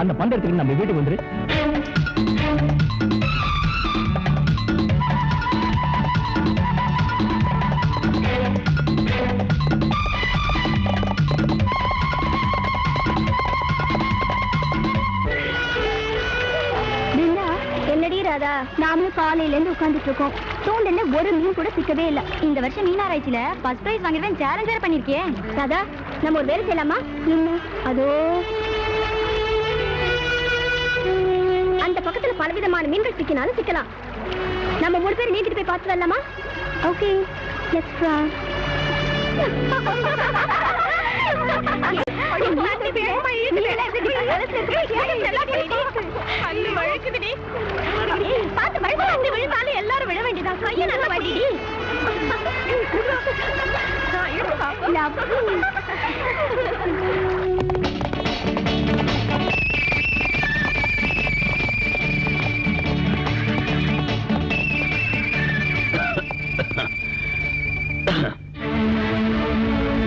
அந்த பந்த எடுத்துக்கிட்டு நம்ம வீட்டுக்கு வந்துரு. நாமளும் காலையில இருந்து உட்கார்ந்துட்டு இருக்கோம். தூண்டல்ல ஒரு மீன் கூட சிக்கவே இல்ல. இந்த வருஷம் மீனாராய்ச்சியில ஃபர்ஸ்ட் பிரைஸ் வாங்கிடுவேன் சேலஞ்ச் வேற பண்ணிருக்கேன். ராதா, நம்ம ஒரு வேலை செய்யலாமா? என்ன? அதோ அந்த பக்கத்துல பலவிதமான மீன்கள் சிக்கினாலும் சிக்கலாம். நம்ம 3 பேர் நீந்திட்டு போய் பார்த்து வரலாமா? Okay, let's try. எல்லாரும் விட வேண்டியதா? கைய நல்லா வடி.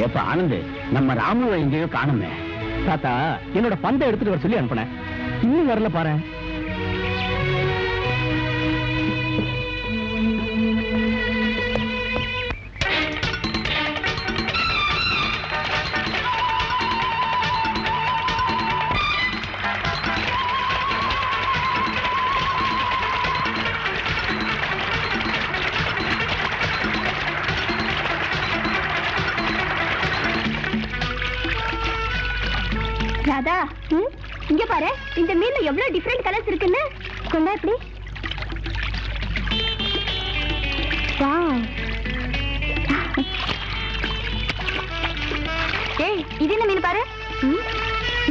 எப்ப ஆனந்த், நம்ம ராமு எங்கேயோ காணுமே. தாத்தா, என்னோட பந்தை எடுத்துட்டு வர சொல்லி அனுப்புனேன், இன்னும் வரல பாரு. ராதா, இங்க பாரு, இந்த மீன்ல எவ்வளவு டிஃபரெண்ட் கலர்ஸ் இருக்குன்னு. கொண்டா எப்படி? ஏய், இது என்ன மீன் பாரு?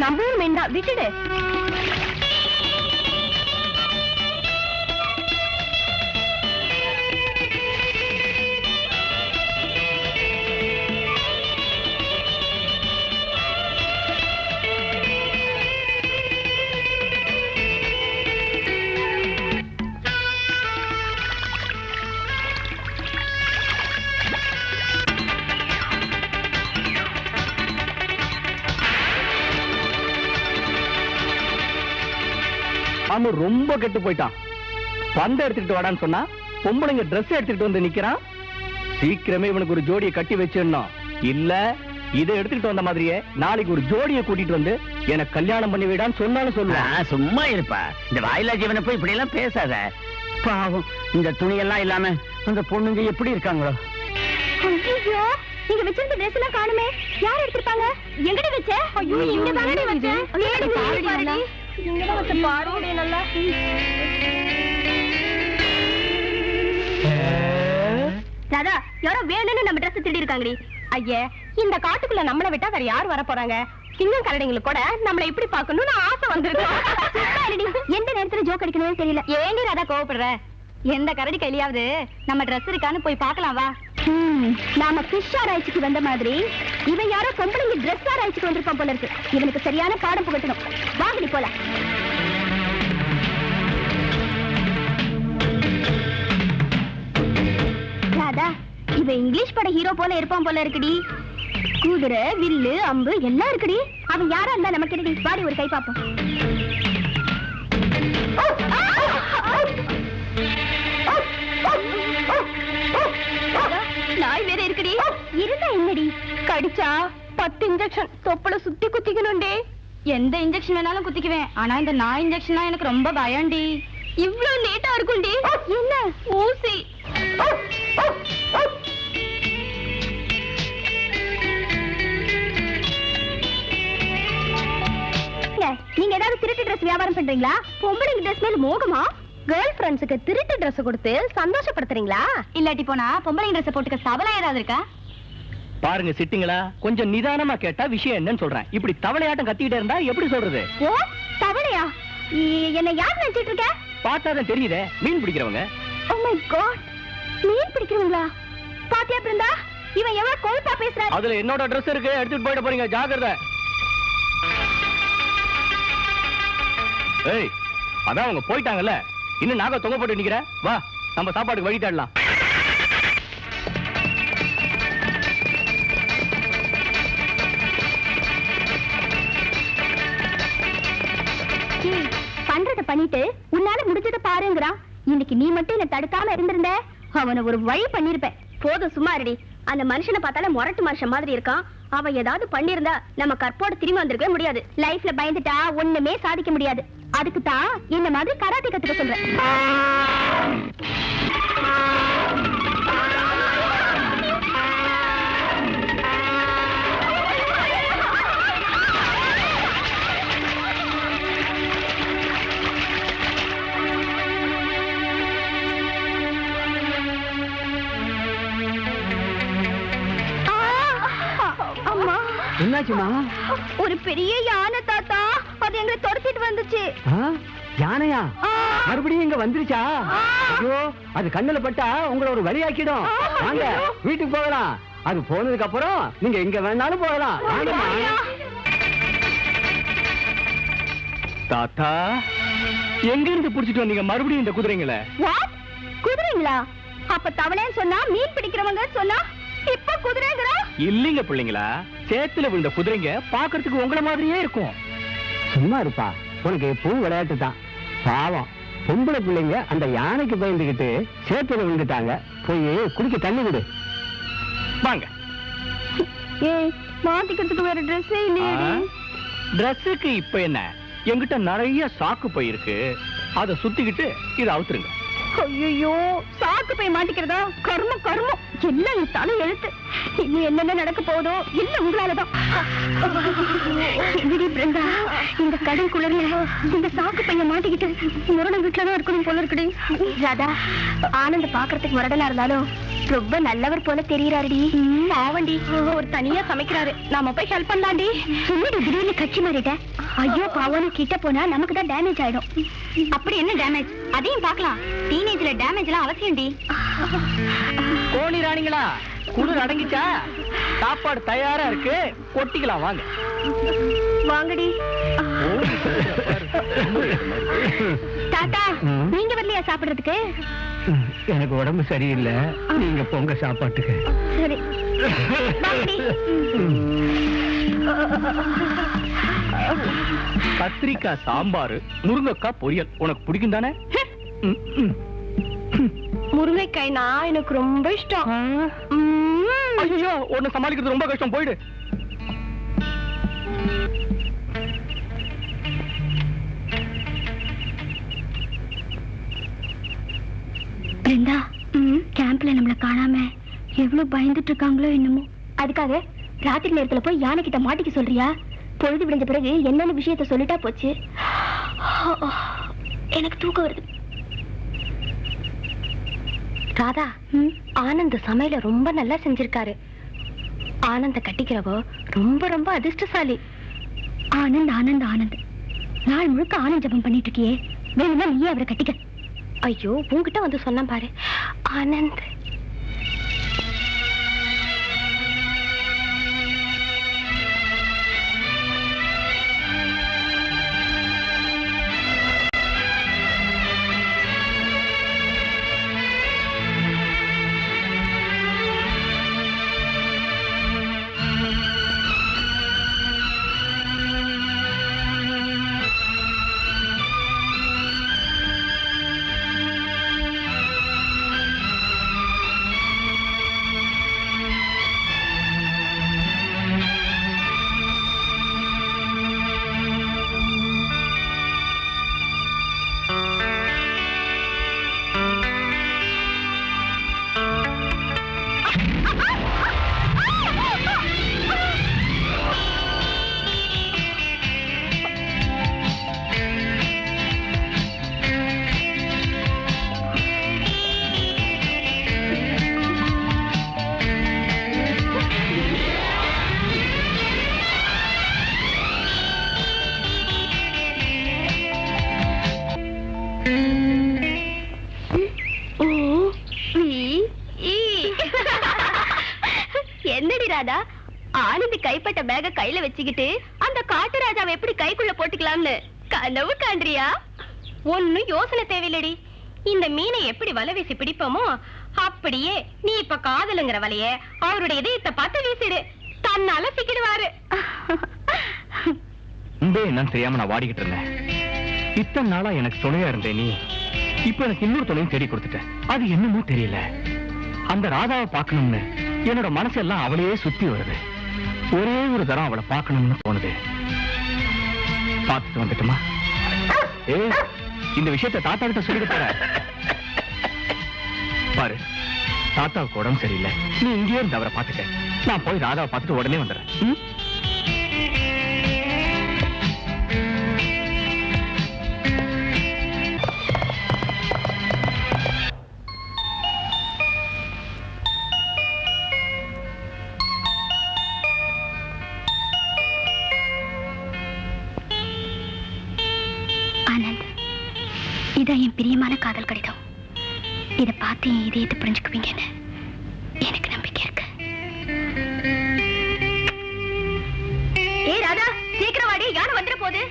நம்ம ஊர் மீன் தான், விட்டுடு. அவன் ரொம்ப கெட்டு போயிட்டான். பந்த எடுத்துக்கிட்டு வாடான்னு சொன்னா பொம்பளைங்க ட்ரெஸ் எடுத்துக்கிட்டு வந்து நிக்கிறான். சீக்கிரமே இவனுக்கு ஒரு ஜோடியை கட்டி வச்சிடணும். இல்ல இதை எடுத்துக்கிட்டு வந்த மாதிரியே நாளைக்கு ஒரு ஜோடியை கூட்டிட்டு வந்து எனக்கு கல்யாணம் பண்ணி விடான்னு சொன்னாலும் சொல்லுவான். சும்மா இருப்பா, இந்த வாயிலா ஜீவனை போய் இப்படி எல்லாம் பேசாத. பாவம், இந்த துணியெல்லாம் இல்லாம அந்த பொண்ணுங்க எப்படி இருக்காங்களோ. ஐயோ, நீங்க வச்சிருந்த ட்ரெஸ் எல்லாம் காணுமே. யார் எடுத்துட்டாங்க? எங்கடி வச்ச? ஐயோ, இங்க தானே வச்சேன். ஏடி பாருடி, இங்க தான் வச்ச பாருடி நல்லா. ராதா, யாரோ வேணும்னு நம்ம ட்ரெஸ் திருடி இருக்காங்கடி. ஐயே, இந்த காட்டுக்குள்ள நம்மள விட்டா வேற யார் வர போறாங்க? சிங்கம் கரடிங்களுக்கு கூட நம்மள இப்படி பார்க்கணும்னு ஆசை வந்திருக்கு. எந்த நேரத்துல ஜோக் அடிக்கணும்னு தெரியல. ஏண்டி ராதா கோவப்படுற? எந்த கரடி கையிலாவது நம்ம ட்ரெஸ் இருக்கான்னு போய் பார்க்கலாம் வா. நாம ஃபிஷ் ஆராய்ச்சிக்கு வந்த மாதிரி இவன் யாரோ பொம்பளைங்க ட்ரெஸ் ஆராய்ச்சிக்கு வந்திருப்பான் போல இருக்கு. இவனுக்கு சரியான பாடம் புகட்டணும். வாங்கடி போலாம். ராதா, இவன் இங்கிலீஷ் பட ஹீரோ போல இருப்பான் போல இருக்குடி. குதிரை, வில்லு, அம்பு எல்லாம் இருக்குடி. அவன் யாரா இருந்தா நமக்கு என்னடி? வாடி ஒரு கை பாப்போம். நாய் வேற இருக்குடி. இருந்தா என்னடி? கடிச்சா 10 இன்ஜெக்ஷன் தொப்புல சுத்தி குத்திக்கணும்டே. எந்த இன்ஜெக்ஷன் வேணாலும் குத்திக்குவேன், ஆனா இந்த நாய் இன்ஜெக்ஷனா எனக்கு ரொம்ப பயம்டி. இவ்வளவு லேட்டா இருக்கும்டி. என்ன ஊசி? நீங்க ஏதாவது திருட்டு ட்ரெஸ் வியாபாரம் பண்றீங்களா? பொம்பளைங்க ட்ரெஸ் மேல மோகமா? கேர்ள் ஃப்ரெண்ட்ஸுக்கு திருட்டு ட்ரெஸ் கொடுத்து சந்தோஷப்படுத்துறீங்களா? இல்லாட்டி போனா பொம்பளைங்க ட்ரெஸ் போட்டுக்க சபலா ஏதாவது இருக்கா? பாருங்க சிட்டிங்களா, கொஞ்சம் நிதானமா கேட்டா விஷயம் என்னன்னு சொல்றேன். இப்படி தவளையாட்டம் கத்திக்கிட்டே இருந்தா எப்படி சொல்றது? ஓ, தவளையா? என்ன யார் நினைச்சிட்டு இருக்க? பார்த்தாதான் தெரியுதே, மீன் பிடிக்கிறவங்க. ஓ மை காட், மீன் பிடிக்கிறவங்களா? பாத்தியா பிருந்தா, இவன் எவ்வளவு கொழுப்பா பேசுறாரு. அதுல என்னோட ட்ரெஸ் இருக்கு, எடுத்துட்டு போயிட போறீங்க, ஜாக்கிரதை. ஏய், அதான் அவங்க போயிட்டாங்கல்ல, இன்னும் நாங்க தொங்க போட்டு நிக்கிற. வா, நம்ம சாப்பாட்டுக்கு வழி தேடலாம். பண்ணிட்டு உன்னால முடிஞ்சதை பாருங்கிறான். இன்னைக்கு நீ மட்டும் என்ன தடுக்காம இருந்திருந்த அவனை ஒரு வழி பண்ணிருப்பேன். போதும் சும்மா இருடி. அந்த மனுஷனை பார்த்தாலே முரட்டு மனுஷன் மாதிரி இருக்கான். அவன் ஏதாவது பண்ணிருந்தா நம்ம கற்போட திரும்பி வந்திருக்கவே முடியாது. லைஃப்ல பயந்துட்டா ஒண்ணுமே சாதிக்க முடியாது. அதுக்கு தான் இந்த மாதிரி கராத்தே கத்துக்க சொல்றேன். என்னாச்சுமா? ஒரு பெரிய யானை தாத்தா, அது எங்களை துரத்திட்டு வந்துச்சு. யானையா? மறுபடியும் இங்க வந்துருச்சா? ஐயோ, அது கண்ணுல பட்டா உங்களை ஒரு வழியாக்கிடும். வாங்க வீட்டுக்கு போகலாம். அது போனதுக்கு அப்புறம் நீங்க எங்க வேணாலும் போகலாம். தாத்தா, எங்க இருந்து புடிச்சிட்டு வந்தீங்க மறுபடியும் இந்த குதிரைங்களை? குதிரைங்களா? அப்ப தவளைன்னு சொன்னா மீன் பிடிக்கிறவங்க சொன்னா இப்ப குதிரைங்களா? இல்லீங்க பிள்ளைங்களா, சேத்துல விழுந்த குதிரைங்க பாக்குறதுக்கு உங்கள மாதிரியே இருக்கும். சும்மா இருப்பா, உனக்கு எப்பவும் விளையாட்டு தான். பாவம் பொம்பளை பிள்ளைங்க அந்த யானைக்கு பயந்துகிட்டு சேத்துல விழுந்துட்டாங்க. போய் குடிக்க தண்ணி விடு. வாங்க. ஏய், மாத்திக்கிறதுக்கு வேற ட்ரெஸ்ஸே இல்லையே. ட்ரெஸ்ஸுக்கு இப்ப என்ன, என்கிட்ட நிறைய சாக்கு பை இருக்கு. அதை சுத்திக்கிட்டு இதை அவுத்துருங்க. ஐயோ, சாக்கு போய் மாட்டிக்கிறதா? கர்மம் கர்மம், எல்லாம் என் தலை எழுத்து. இன்னும் என்னென்ன நடக்க போதோ இல்ல உங்களாலதான். பிருந்தா, இந்த கடல் குளிர்ல இந்த சாக்கு பைய மாட்டிக்கிட்டு முரண வீட்டுலதான் இருக்கணும் போல இருக்குடி. ராதா, ஆனந்த பாக்குறதுக்கு முரடனா இருந்தாலும் ரொம்ப நல்லவர் போல தெரியறாருடி. ஆவண்டி, ஒரு தனியா சமைக்கிறாரு. நாம போய் ஹெல்ப் பண்ணலாண்டி. என்னடி திடீர்னு கட்சி மாறிட்ட? ஐயோ பாவனு கிட்ட போனா நமக்கு தான் டேமேஜ் ஆயிடும். அப்படி என்ன டேமேஜ்? அதையும் பார்க்கலாம். டீனேஜ்ல டேமேஜ் எல்லாம் அவசியம்டி. கோணி ராணிங்களா, குளிர் அடங்கிச்சா? சாப்பாடு தயாரா இருக்கு, கொட்டிக்கலாம். வாங்க வாங்கடி. தாத்தா, நீங்க வரலையா சாப்பிடுறதுக்கு? எனக்கு உடம்பு சரியில்லை, நீங்க பொங்க சாப்பாட்டுக்கு. சரி வாங்கடி. கத்திரிக்காய் சாம்பார், முருங்கைக்காய் பொரியல் உனக்கு பிடிக்கும் தானே? முருங்கைக்காய்னா எனக்கு ரொம்ப இஷ்டம். ஐயோ, உன்னை சமாளிக்கிறது ரொம்ப கஷ்டம். போயிடு. பிருந்தா, கேம்ப்ல நம்மள காணாம எவ்வளவு பயந்துட்டு இருக்காங்களோ என்னமோ. அதுக்காக ராத்திரி நேரத்துல போய் யானை கிட்ட மாட்டிக்க சொல்றியா? பொழுது விடிஞ்ச பிறகு என்னென்ன விஷயத்த சொல்லிட்டா போச்சு. எனக்கு தூக்கம் வருது. ராதா, ஆனந்த் சமையல ரொம்ப நல்லா செஞ்சிருக்காரு. ஆனந்த கட்டிக்கிறவோ ரொம்ப ரொம்ப அதிர்ஷ்டசாலி. ஆனந்த் ஆனந்த் ஆனந்த், நாள் முழுக்க ஆனந்த் ஜபம் பண்ணிட்டு இருக்கியே, வேணும்னா நீயே அவரை கட்டிக்க. ஐயோ, உன்கிட்ட வந்து சொன்ன பாரு. ஆனந்த் என்னடி ராதா, ஆனந்த் கைப்பட்ட பேக கையில வச்சுக்கிட்டு அந்த காட்டு ராஜாவை எப்படி கைக்குள்ள போட்டுக்கலாம்னு கனவு காண்றியா? ஒன்னும் யோசனை தேவையில்லடி. இந்த மீனை எப்படி வலை வீசி பிடிப்போமோ அப்படியே நீ இப்ப காதலுங்கிற வலைய அவருடைய இதயத்தை பார்த்து வீசிடு, தன்னால சிக்கிடுவாரு. என்னன்னு தெரியாம நான் வாடிக்கிட்டு இருந்தேன். இத்தனை நாளா எனக்கு துணையா இருந்தே நீ இப்ப எனக்கு இன்னொரு துணையும் தேடி கொடுத்துட்ட. அது என்னமோ தெரியல, அந்த ராதாவை பார்க்கணும்னு என்னோட மனசெல்லாம் அவளையே சுத்தி வருது. ஒரே ஒரு தரம் அவளை பார்க்கணும்னு தோணுது. பார்த்துட்டு வந்துட்டுமா? இந்த விஷயத்தை தாத்தா கிட்ட சொல்லிட்டு போற பாரு. தாத்தாவுக்கு உடம்பு சரியில்லை, நீ இங்கேயே இருந்து அவரை பார்த்துக்க. நான் போய் ராதாவை பார்த்துட்டு உடனே வந்துடுறேன். இதான் என் பிரியமான காதல் கடிதம். இதை பார்த்து என் இதயத்தை புரிஞ்சுக்குவீங்கன்னு எனக்கு நம்பிக்கை இருக்கு. ஏ ராதா, சீக்கிரம் வாடி, யாரும் வந்துட போகுது.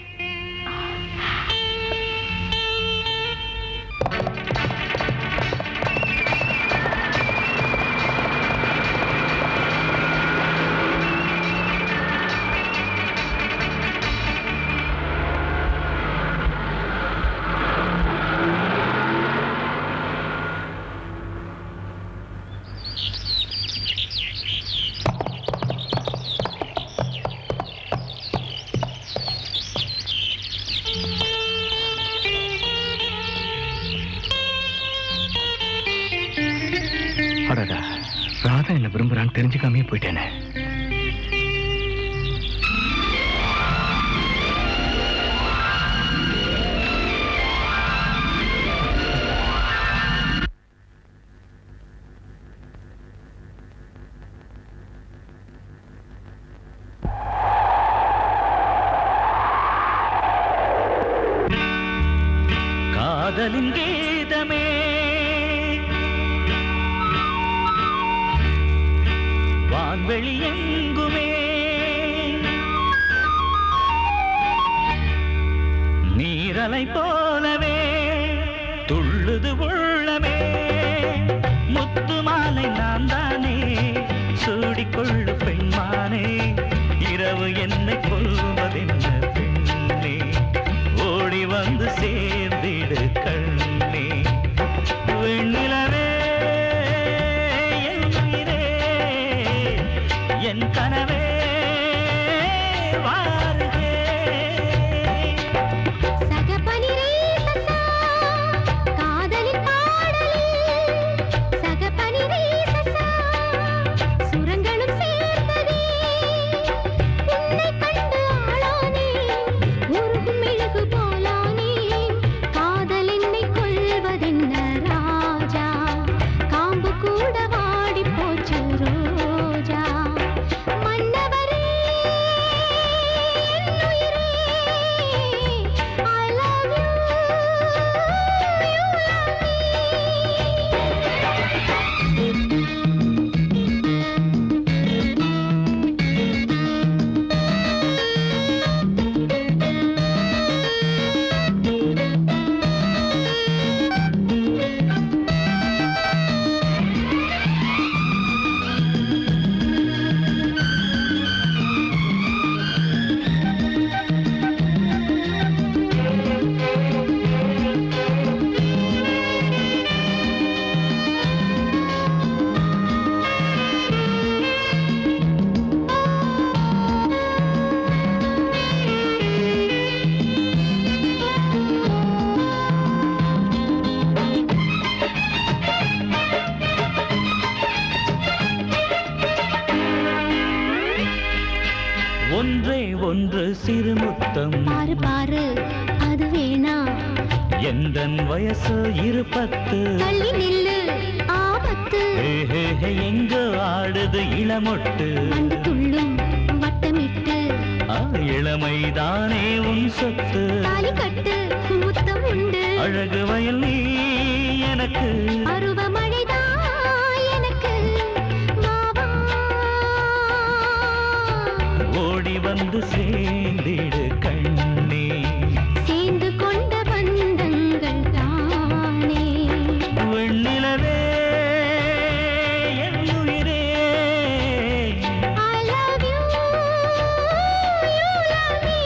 ராதா என்ன விரும்புறான்னு தெரிஞ்சுக்காமே போயிட்டேனே. காதலின் கீதமே வான்வெளி எங்குமே நீரலை போலவே துள்ளுது உள்ளமே. முத்து மாலை நான் தானே சூடிக்கொள்ளு பெண்மானே. இரவு என்னை கொள்வதென்ன பெண்ணே, ஓடி வந்து சேர்ந்திடு கண்ணே. வெண்ணிலவே என் கனவே வாருகே. சகபனிரே சசா காதலின் பாடலில், சகபனிரே சசா சுரங்களும் சேர்ந்ததே. உன்னை கண்டு ஆளானே, உருகும் மெழுகு போலானே. காதல் என்னை கொள்வதென்ன ராஜா, காம்பு கூட வாடி போச்சு ரோஜா. ஒன்றே ஒன்று சிறுமுத்தம் பாரு பாரு, அது வேணா. எந்தன் வயசு 10. தள்ளி நில்லு, ஆபத்து. எங்க ஆடுது இளமொட்டு, மண்டு துள்ளும் வட்டமிட்டு. இளமைதானே உன் சொத்து. தாலி கட்டு, முத்தம் உண்டு. அழகு வயல் நீ எனக்கு, பருவமழைதான் எனக்கு. மாவா ஓடி வந்து சேர்ந்திடு கண்ணே. சேர்ந்து கொண்ட பந்தங்கள் தானே. வெண்ணிலவே என் உயிரே, I love you, you love me.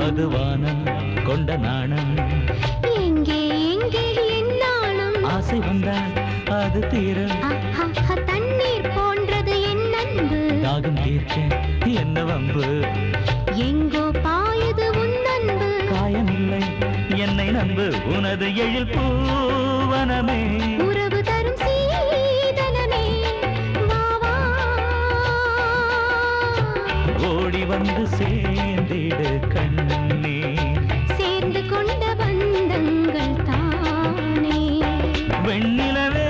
அது வானம் கொண்ட நாணம். எங்கே எங்கே என் நாணம்? ஆசை வந்தால் அது தீரும். தண்ணீர் போன்றது என் அன்பு. தாகம் தீர்க்க என்ன வம்பு? எங்கோ பாயுது உன் அன்பு. காயமில்லை என்னை நம்பு, உனது எழில் பூவனமே. உறவு தரும் சீதனமே, வா வா. ஓடி வந்து சேர்ந்திடு கண்ணே. சேர்ந்து கொண்ட பந்தங்கள் தானே. வெண்ணிலவே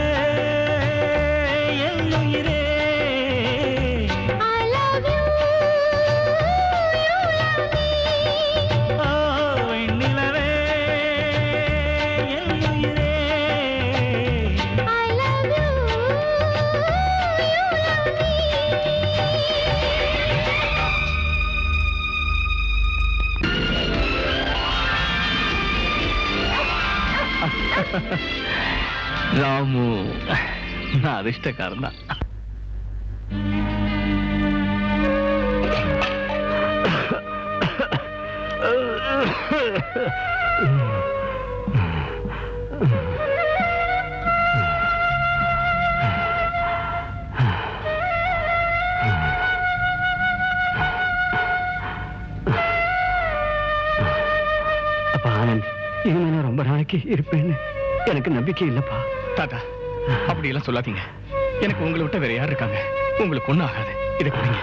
என் உயிரே. I love you, you love me. ஓ வெண்ணிலவே என் உயிரே. I love you, you love me. Ramu, நான் அதிர்ஷ்டக்காரன் தான். அப்பா ஆனந்த், இனிமே நான் ரொம்ப நாளைக்கு இருப்பேன்னு எனக்கு நம்பிக்கை இல்லப்பா. தாத்தா, அப்படி எல்லாம் சொல்லாதீங்க. எனக்கு உங்களை விட்ட வேற யார் இருக்காங்க? உங்களுக்கு ஒண்ணும் ஆகாது. இதை கொடுங்க.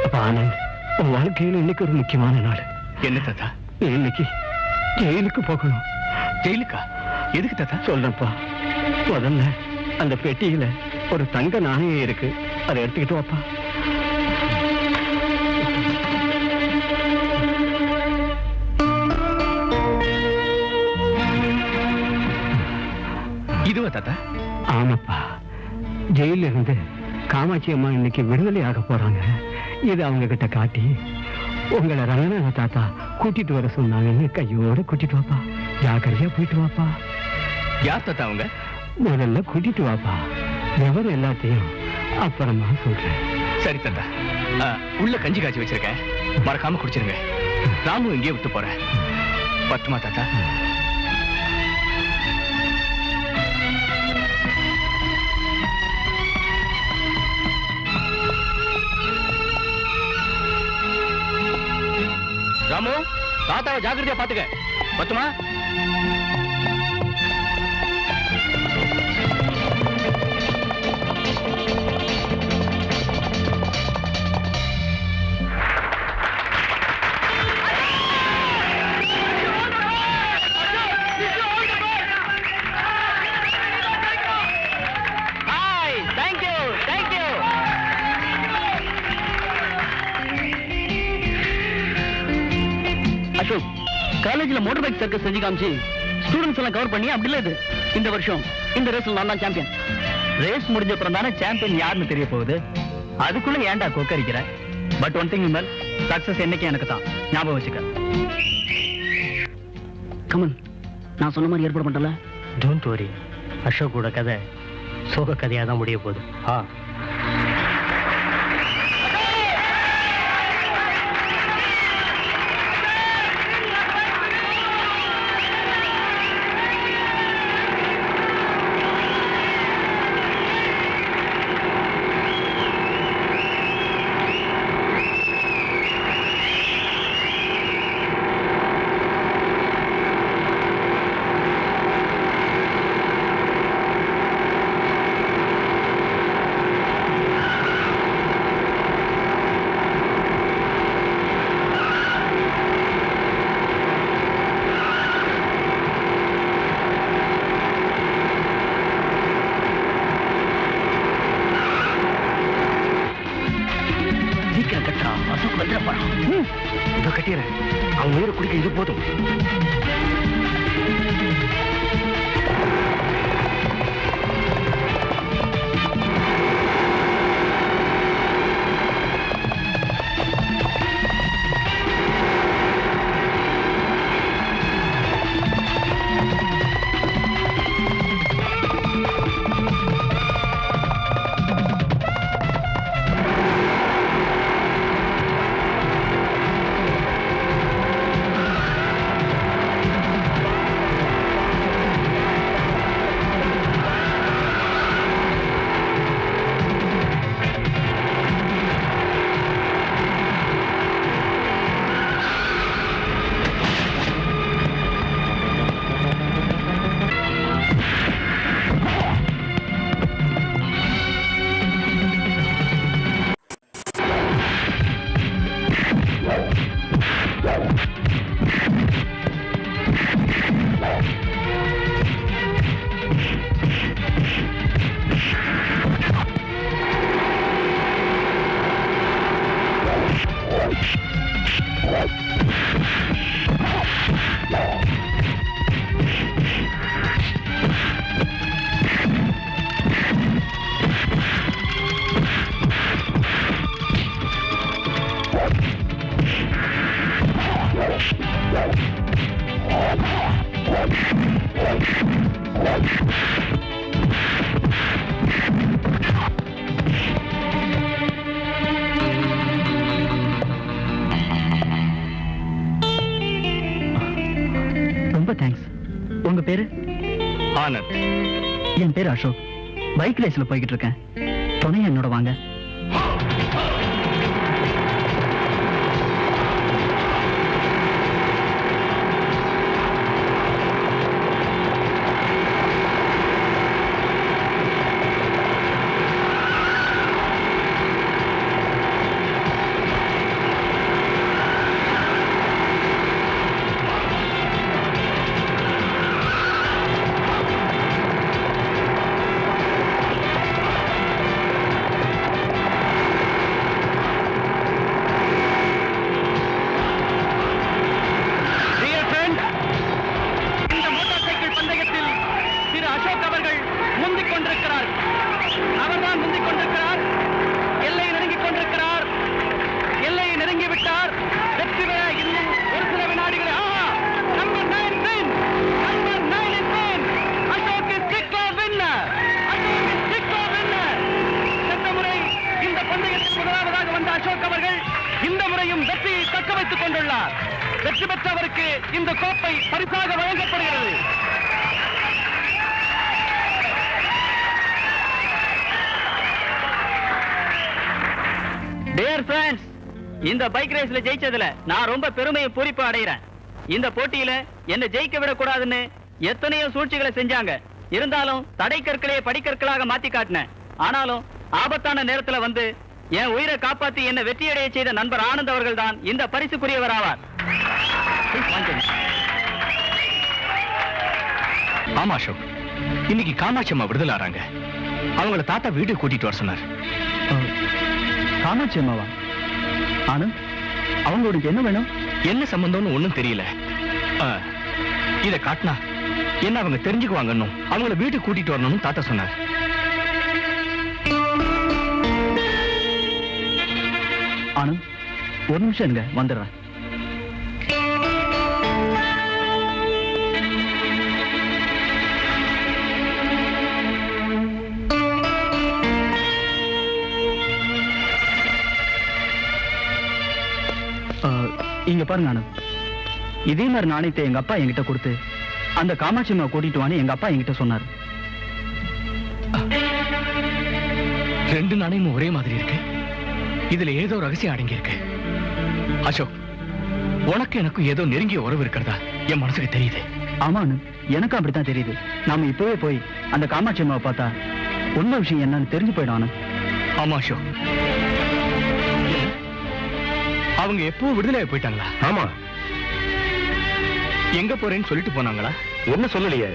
அப்பா ஆனந்த், உன் வாழ்க்கையில இன்னைக்கு ஒரு முக்கியமான நாள். என்ன தாத்தா? நீ இன்னைக்கு ஜெயிலுக்கு போகணும். ஜெயிலுக்கா? எதுக்கு தாத்தா? சொல்றப்பா, முதல்ல அந்த பெட்டியில ஒரு தங்க நாணயம் இருக்கு, அதை எடுத்துக்கிட்டு வாப்பா. இதுவா தாத்தா? ஆமாப்பா, ஜெயில இருந்து காமாட்சி அம்மா இன்னைக்கு விடுதலை ஆக போறாங்க. இது அவங்க கிட்ட காட்டி உங்களை ரங்கநாத தாத்தா கூட்டிட்டு வர சொன்னாங்கன்னு கையோட கூட்டிட்டு வாப்பா. ஜாக்கிரதையா போயிட்டு வாப்பா. யார் தாத்தா அவங்க? முதல்ல கூட்டிட்டு வாப்பா. விவரம் எல்லாத்தையும் அப்புறமா சொல்றேன். சரி தாத்தா. உள்ள கஞ்சி காய்ச்சி வச்சிருக்கேன், மறக்காம குடிச்சிருங்க. ராமு இங்கே விட்டு போறேன். பத்துமா தாத்தா? ராமு, தாத்தாவை ஜாக்கிரதையா பாத்துக்க. பத்துமா? அசோக், காலேஜ்ல மோட்டார் பைக் சர்க்கஸ் செஞ்சு காமிச்சு ஸ்டூடெண்ட்ஸ் எல்லாம் கவர் பண்ணி அப்படி இல்ல. இது இந்த வருஷம் இந்த ரேஸ்ல நான் தான் சாம்பியன். ரேஸ் முடிஞ்ச அப்புறம் தானே சாம்பியன் யாருன்னு தெரிய போகுது. அதுக்குள்ள ஏன்டா கொக்கரிக்கிற? But one thing Vimal, success என்னைக்கு எனக்கு தான். ஞாபகம் வச்சுக்க. கமன், நான் சொன்ன மாதிரி ஏற்பாடு பண்ணல. டோன்ட் வரி, அசோக்கோட கதை சோக கதையா தான் முடிய போகுது. அசோக் வந்துட போறான். இதோ கட்டிடுறேன். அவன் உயிரை குடிக்க இது போதும். பேரு? ஆனந்த். என் பேரு அசோக். பைக் ரேஸ்ல போய்கிட்டு இருக்கேன். துணை என்னோட வாங்க. அசோக் அவர்கள் இந்த முறையும் வெற்றியை தக்க வைத்துக் கொண்டுள்ளார். வெற்றி பெற்றவருக்கு இந்த கோப்பை பரிசாக வழங்கப்படுகிறது. டியர் ஃப்ரெண்ட்ஸ், இந்த பைக் ரேஸ்ல ஜெயிச்சதுல நான் ரொம்ப பெருமையை பூரிப்பு அடைகிறேன். இந்த போட்டியில என்ன ஜெயிக்க விடக்கூடாதுன்னு எத்தனையோ சூழ்ச்சிகளை செஞ்சாங்க. இருந்தாலும் தடை கற்களே படிக்கற்களாக மாத்தி காட்டினேன். ஆனாலும் ஆபத்தான நேரத்துல வந்து என் உயிரை காப்பாத்தி என்ன வெற்றியடைய செய்த நண்பர் ஆனந்த் அவர்கள் தான் இந்த பரிசுக்குரியவர் ஆவார். ஆமா அசோக், இன்னைக்கு காமாட்சி அம்மா விடுதலை ஆறாங்க. அவங்கள தாத்தா வீட்டுக்கு கூட்டிட்டு வர சொன்னார். காமாட்சி அம்மாவா? ஆனந்த், அவங்களுக்கு என்ன வேணும்? என்ன சம்பந்தம்னு ஒண்ணும் தெரியல. இத காட்டினா என்ன அவங்க தெரிஞ்சுக்குவாங்கன்னு அவங்கள வீட்டுக்கு கூட்டிட்டு வரணும்னு தாத்தா சொன்னார். ஆனந்த், ஒரு நிமிஷம் இருங்க, வந்துடுறேன். இங்க பாருங்க ஆனந்த், இதே மாதிரி நாணயத்தை எங்க அப்பா என்கிட்ட கொடுத்து அந்த காமாட்சி அம்மா கூட்டிட்டு வான்னு எங்க அப்பா என்கிட்ட சொன்னார். ரெண்டு நாணயமும் ஒரே மாதிரி இருக்கு. இதுல ஏதோ ரகசியம் அடங்கி இருக்கு. அசோக், உனக்கு எனக்கும் ஏதோ நெருங்கிய உறவு இருக்கிறதா என் மனசுக்கு தெரியுது. ஆமா ஆனந்த், எனக்கும் அப்படித்தான் தெரியுது. நாம இப்பவே போய் அந்த காமாட்சி அம்மாவை பார்த்தா உண்மை விஷயம் என்னன்னு தெரிஞ்சு போயிடும் ஆனந்த். ஆமா அசோக், அவங்க எப்போ விடுதலை போயிட்டாங்களா? ஆமா. எங்க போறேன்னு சொல்லிட்டு போனாங்களா? என்ன சொல்லலையே.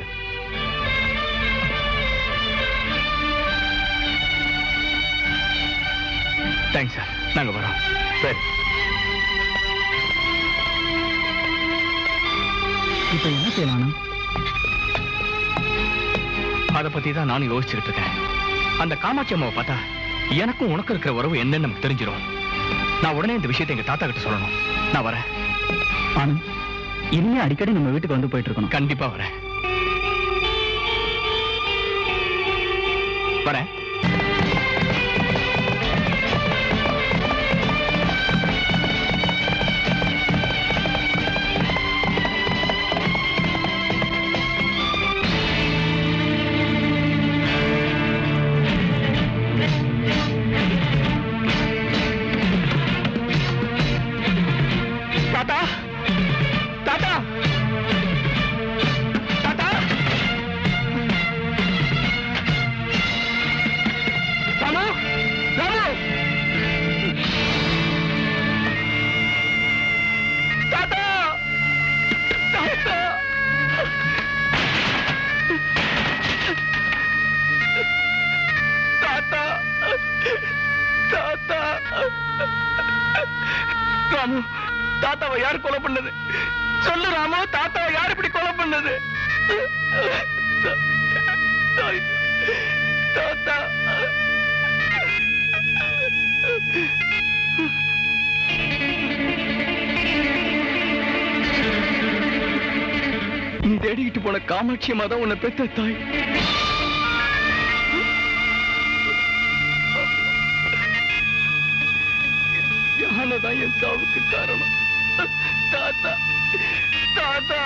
தேங்க்ஸ் சார், நாங்க வரோம். சரி. இப்ப என்ன செய்யலாம்? அதை பத்தி தான் நானும் யோசிச்சுக்கிட்டு இருக்கேன். அந்த காமாட்சி அம்மாவை பார்த்தா எனக்கும் உனக்கு இருக்கிற உறவு என்னன்னு நமக்கு தெரிஞ்சிடும். நான் உடனே இந்த விஷயத்தை எங்க தாத்தா கிட்ட சொல்லணும். நான் வரேன். ஆனந்த், இனிமே அடிக்கடி நம்ம வீட்டுக்கு வந்து போயிட்டு இருக்கணும். கண்டிப்பா வரேன். வரேன். ராமு, தாத்தாவை யாரு கொலை பண்ணது? சொல்லு ராமு, தாத்தாவை யாரு இப்படி கொலை பண்ணது? தாத்தா, தேடிக்கிட்டு போன காமாட்சி அம்மா தான் உன்னை பெத்த தாய். யானதான் என் சாவுக்கு காரணம். தாத்தா, தாத்தா.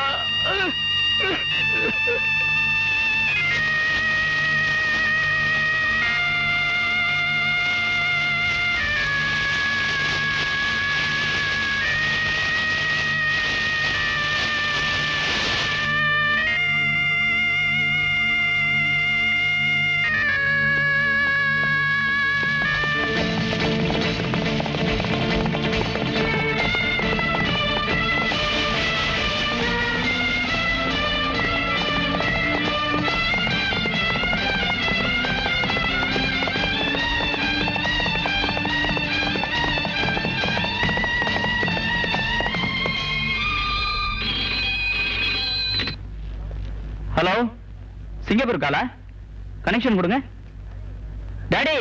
ஹலோ, சிங்கப்பூர் காலா? கனெக்ஷன் கொடுங்க. டாடி,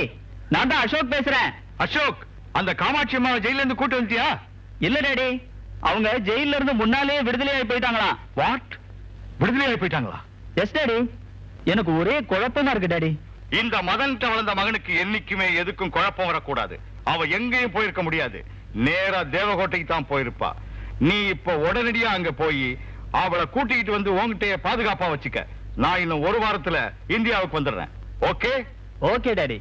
நான் தான் அசோக் பேசுறேன். அசோக், அந்த காமாட்சி அம்மாவை ஜெயில இருந்து கூட்டு வந்துட்டியா? இல்ல டாடி, அவங்க ஜெயில இருந்து முன்னாலே விடுதலையாகி போயிட்டாங்களா. வாட்? விடுதலையாகி போயிட்டாங்களா? எஸ் டாடி, எனக்கு ஒரே குழப்பமா இருக்கு டாடி. இந்த மதன்கிட்ட வளர்ந்த மகனுக்கு என்னைக்குமே எதுக்கும் குழப்பம் வரக்கூடாது. அவ எங்கேயும் போயிருக்க முடியாது. நேரா தேவகோட்டைக்கு தான் போயிருப்பா. நீ இப்ப உடனடியா அங்க போய் அவளை கூட்டிக்கிட்டு வந்து உன்கிட்டயே பாதுகாப்பா வச்சுக்க. நான் இன்னும் ஒரு வாரத்துல இந்தியாவுக்கு வந்துடுறேன். ஓகே? Okay daddy.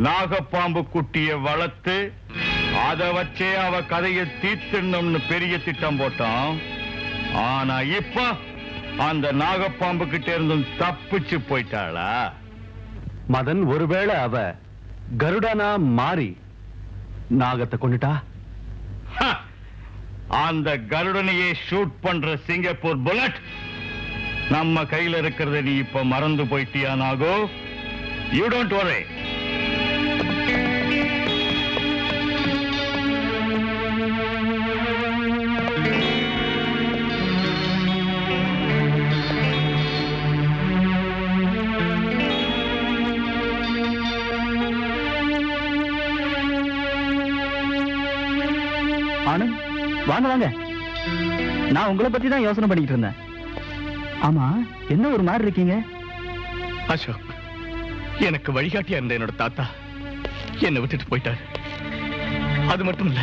நாகப்பாம்பு குட்டிய வளர்த்து அத வச்சே அவ கதையை தீர்த்துணும்னு பெரிய திட்டம் போட்டான். ஆனா இப்ப அந்த நாகப்பாம்பு கிட்ட இருந்தும் தப்பிச்சு போயிட்டாளா? மதன், ஒருவேளை அவ கருடனா மாறி நாகத்தை கொண்டுட்டா? அந்த கருடனையே ஷூட் பண்ற சிங்கப்பூர் புல்லட் நம்ம கையில இருக்கிறத நீ இப்ப மறந்து போயிட்டியா நாகோ? யூ டோன்ட் வரி. ஆனந்த், வாங்க வாங்க. நான் உங்களை பத்தி தான் யோசனை பண்ணிட்டு இருந்தேன். ஆமா, என்ன ஒரு மாதிரி இருக்கீங்க? அசோக், எனக்கு வழிகாட்டியா இருந்த என்னோட தாத்தா என்னை விட்டுட்டு போயிட்டாரு. அது மட்டும் இல்ல,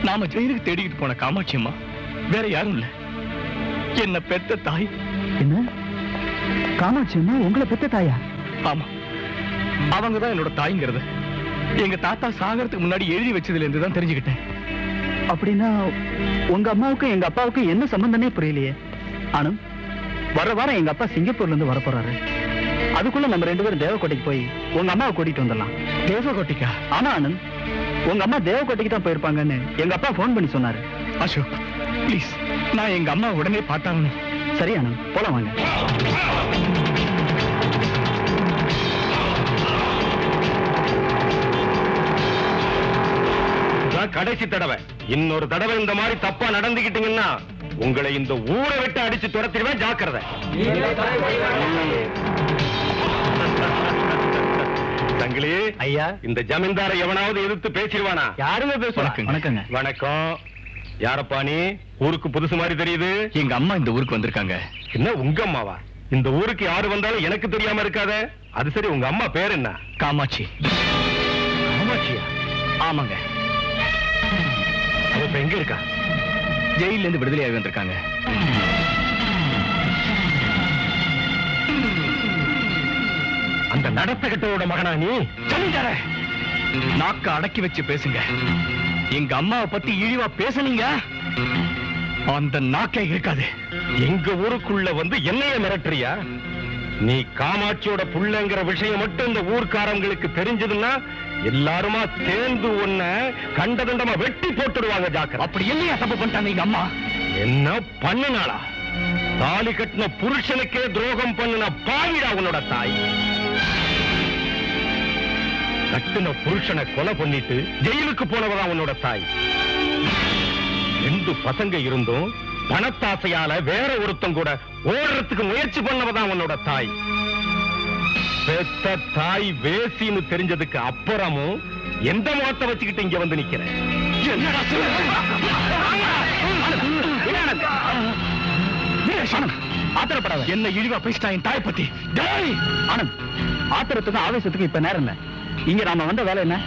நாம ஜெயிலுக்கு தேடிக்கிட்டு போன காமாட்சி அம்மா வேற யாரும் இல்ல, என்ன பெத்த தாய். என்ன, காமாட்சி அம்மா உங்களை பெத்த தாயா? ஆமா, அவங்கதான் என்னோட தாய்ங்கிறது எங்க தாத்தா சாகறதுக்கு முன்னாடி எழுதி வச்சதுல இருந்து தான் தெரிஞ்சுக்கிட்டேன். அப்படின்னா உங்க அம்மாவுக்கும் எங்க அப்பாவுக்கும் என்ன சம்பந்தமே புரியலையே. ஆனந்த், வர வாரம் எங்க அப்பா சிங்கப்பூர்ல இருந்து வர போறாரு. அதுக்குள்ள நம்ம 2 பேரும் தேவக்கோட்டைக்கு போய் உங்க அம்மாவை கூட்டிட்டு வந்துடலாம். தேவகோட்டைக்கா? ஆனா ஆனந்த், உங்க அம்மா தேவக்கோட்டைக்கு தான் போயிருப்பாங்கன்னு எங்க அப்பா போன் பண்ணி சொன்னாரு. அசோக் ப்ளீஸ், நான் எங்க அம்மா உடனே பார்த்தாகணும். சரி ஆனந்த், போலாம் வாங்க. கடைசி தடவை, இன்னொரு தடவை இந்த மாதிரி தப்பா நடந்துகிட்டீங்கன்னா உங்களை இந்த ஊரை விட்டு அடிச்சு துரத்திடுவேன். ஜாக்கிரதை. தங்களே ஐயா, இந்த ஜமீன்தாரை எவனாவது எதிர்த்து பேசிடுவானா? யாருங்க பேசுவாங்க? வணக்கங்க. வணக்கம். யாரப்பா நீ? ஊருக்கு புதுசு மாதிரி தெரியுது. எங்க அம்மா இந்த ஊருக்கு வந்திருக்காங்க. என்ன உங்க அம்மாவா? இந்த ஊருக்கு யாரு வந்தாலும் எனக்கு தெரியாம இருக்காத. அது சரி, உங்க அம்மா பேர் என்ன? காமாட்சி. காமாட்சியா? ஆமாங்க. அவ இப்ப எங்க இருக்கா? ஜெயில இருந்து விடுதலையாகி வந்திருக்காங்க. அந்த நடத்தகட்டோட மகனா நீ? ஜமீன்தார, நாக்க அடக்கி வச்சு பேசுங்க. எங்க அம்மாவை பத்தி இழிவா பேசுனீங்க, அந்த நாக்கே இருக்காது. எங்க ஊருக்குள்ள வந்து என்னைய மிரட்டுறியா? நீ காமாட்சியோட புள்ளங்கிற விஷயம் மட்டும் இந்த ஊர்க்காரங்களுக்கு தெரிஞ்சதுன்னா எல்லாருமா சேர்ந்து உன்ன கண்டதண்டமா வெட்டி போட்டுடுவாங்க. ஜாக்கிரதை. அப்படி இல்லையா தப்பு பண்ணிட்டாங்க எங்க அம்மா? என்ன பண்ணினாளா? தாலி கட்டின புருஷனுக்கே துரோகம் பண்ணின பாவிடா உன்னோட தாய். கட்டின புருஷனை கொலை பண்ணிட்டு ஜெயிலுக்கு போனவதான் உன்னோட தாய். 2 பசங்க இருந்தும் பணத்தாசையால வேற ஒருத்தம் கூட ஓடுறதுக்கு முயற்சி பண்ணவதான் உன்னோட தாய். பெத்த தாய் வேசின்னு தெரிஞ்சதுக்கு அப்புறமும் எந்த முகத்தை வச்சுக்கிட்டு இங்க வந்து நிக்கிறேன்? ஆத்திரப்படாத. என்ன இழிவா பேசிட்டா என் தாய் பத்தி? ஆனந்த், ஆத்திரத்துக்கு ஆவேசத்துக்கு இப்ப நேரம் இல்ல. இங்க நாம வந்த வேலை என்ன?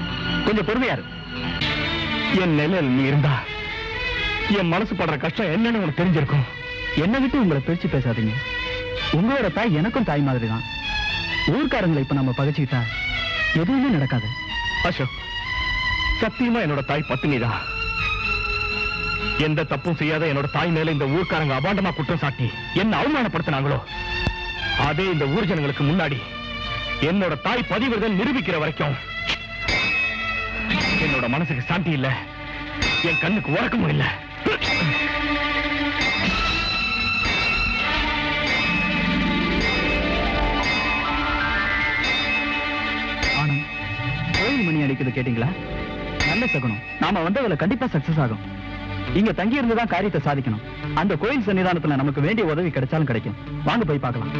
கொஞ்சம் பொறுமையாரு. என் நிலையில் நீ இருந்தா என் மனசு படுற கஷ்டம் என்னன்னு உனக்கு தெரிஞ்சிருக்கும். என்னை விட்டு உங்களை பிரிச்சு பேசாதீங்க. உங்களோட தாய் எனக்கும் தாய் மாதிரி தான். ஊர்க்காரங்களை இப்ப நம்ம பகைச்சுக்கிட்டா எதுவுமே நடக்காது. அசோக், சத்தியமா என்னோட தாய் பத்தினிதான். எந்த தப்பும் செய்யாத என்னோட தாய் மேல இந்த ஊர்க்காரங்க அபாண்டமா குற்றம் சாட்டி என்ன அவமானப்படுத்தினாங்களோ அதே இந்த ஊர் ஜனங்களுக்கு முன்னாடி என்னோட தாய் பதிவிரதன் நிரூபிக்கிற வரைக்கும் என்னோட மனசுக்கு சாந்தி இல்ல, என் கண்ணுக்கு உறக்கமும் இல்ல. ஆனந்த், கோயில் மணி அடிக்கிறது கேட்டீங்களா? நல்ல சகுனம். நாம வந்ததுல கண்டிப்பா சக்சஸ் ஆகும். இங்க தங்கி இருந்துதான் காரியத்தை சாதிக்கணும். அந்த கோயில் சன்னிதானத்துல நமக்கு வேண்டிய உதவி கிடைச்சாலும் கிடைக்கும். வாங்க போய் பார்க்கலாம்.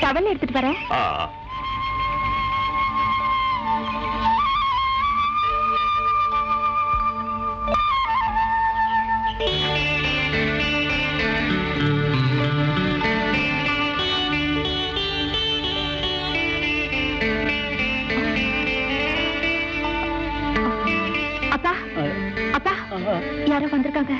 டவல் எடுத்துட்டு வரேன். அப்பா அப்பா, யாரோ வந்திருக்காங்க.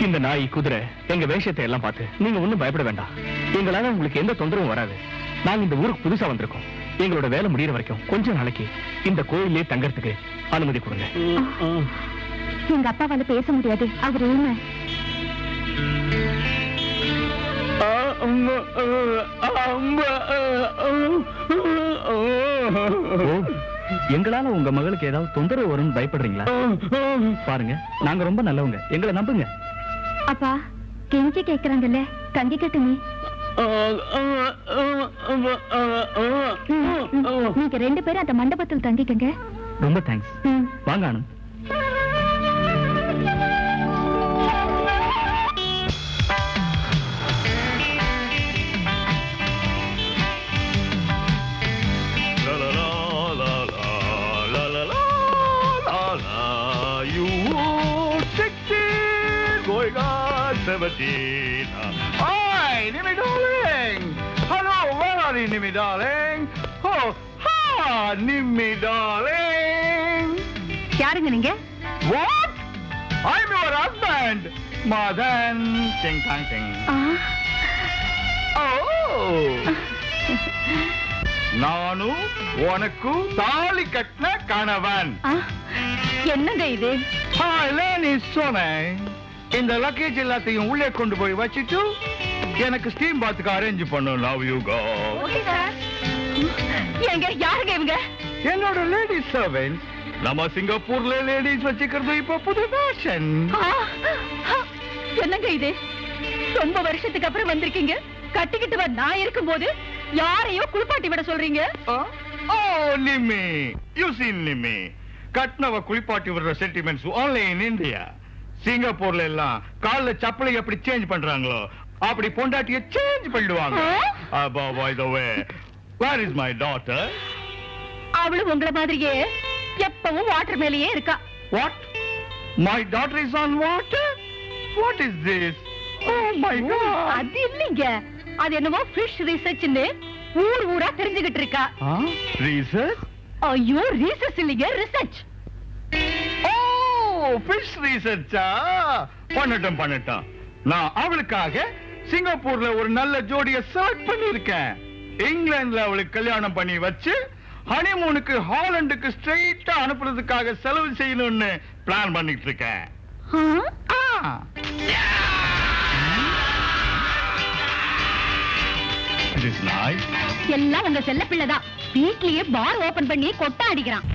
இந்த நாய் குதிரை எங்க வேஷத்தை எல்லாம் பார்த்து நீங்க ஒண்ணும் பயப்பட வேண்டாம். எங்களால உங்களுக்கு எந்த தொந்தரவும் வராது. நாங்க இந்த ஊருக்கு புதுசா வந்திருக்கோம். எங்களோட வேலை முடியற வரைக்கும் கொஞ்ச நாளைக்கு இந்த கோயிலே தங்கறதுக்கு அனுமதி கொடுங்க. எங்க அப்பாவால பேச முடியாது. அவர் ஏன் எங்களால உங்க மகளுக்கு ஏதாவது தொந்தரவு வரும்னு பயப்படுறீங்களா? பாருங்க, நாங்க ரொம்ப நல்லவங்க, எங்களை நம்புங்க. அப்பா கெஞ்சி கேக்குறாங்கல்ல, தங்கி கட்டுமே. நீங்க 2 பேரும் அந்த மண்டபத்தில் தங்கிக்கங்க. ரொம்ப தேங்க்ஸ். வாங்க Anand. Hi, Nimmy darling. Hello, where are you, Nimmy darling? Oh, ha, Nimmy darling. யாருங்க நீங்க? What? I'm your husband, Madan. Ting tang ting. Oh. நானு உனக்கு தாலி கட்டின கணவன். என்னங்க இது? லேனி சொன்னேன், இந்த லக்கேஜ் எல்லாத்தையும் உள்ளே கொண்டு போய் வச்சுட்டு எனக்கு ஸ்டீம் பாத்துக்கு அரேஞ்ச் பண்ணு. லவ் யூ கோ. எங்க யாருங்க இவங்க? என்னோட லேடிஸ் சர்வெண்ட். நம்ம சிங்கப்பூர்ல லேடிஸ் வச்சுக்கிறது இப்ப புது ஃபேஷன். என்னங்க இது? ரொம்ப வருஷத்துக்கு அப்புறம் வந்திருக்கீங்க. கட்டிக்கிட்டு வா நான் இருக்கும்போது யாரையோ குளிப்பாட்டி விட சொல்றீங்க. ஓ நிம்மி, யூ சீன் நிம்மி, கட்னவ குளிப்பாட்டி விடுற சென்டிமெண்ட்ஸ் only in India. சிங்கப்பூர்ல எல்லாம் கால்ல சப்பலை எப்படி சேஞ்ச் பண்றாங்களோ அப்படி பொண்டாட்டிய சேஞ்ச் பண்ணிடுவாங்க. By the way, where is my daughter? அவளும் உங்களை மாதிரியே எப்பவும் வாட்டர் மேலேயே இருக்கா. What? My daughter is on water? What is this? அது இல்லைங்க, அது என்னமோ ஃபிஷ் ரிசர்ச்னு ஊர் ஊரா தெரிஞ்சுகிட்டு இருக்கா. ரிசர்ச்? ஐயோ, ரிசர்ச் இல்லைங்க, ரிசர்ச். ஓ, ஃபிஷ் ரிசர்ச்சா? பண்ணட்டும். நான் அவளுக்காக சிங்கப்பூர்ல ஒரு நல்ல ஜோடியை செலக்ட் பண்ணிருக்கேன். இங்கிலாந்துல அவளுக்கு கல்யாணம் பண்ணி வச்சு ஹனிமூனுக்கு ஹாலண்டுக்கு ஸ்ட்ரெயிட்டா அனுப்புறதுக்காக செலவு செய்யணும்னு பிளான் பண்ணிட்டு இருக்கேன். எல்லாம் உங்க செல்ல பிள்ளைதான். வீட்லயே பார் ஓபன் பண்ணி கொட்டை அடிக்கிறான்.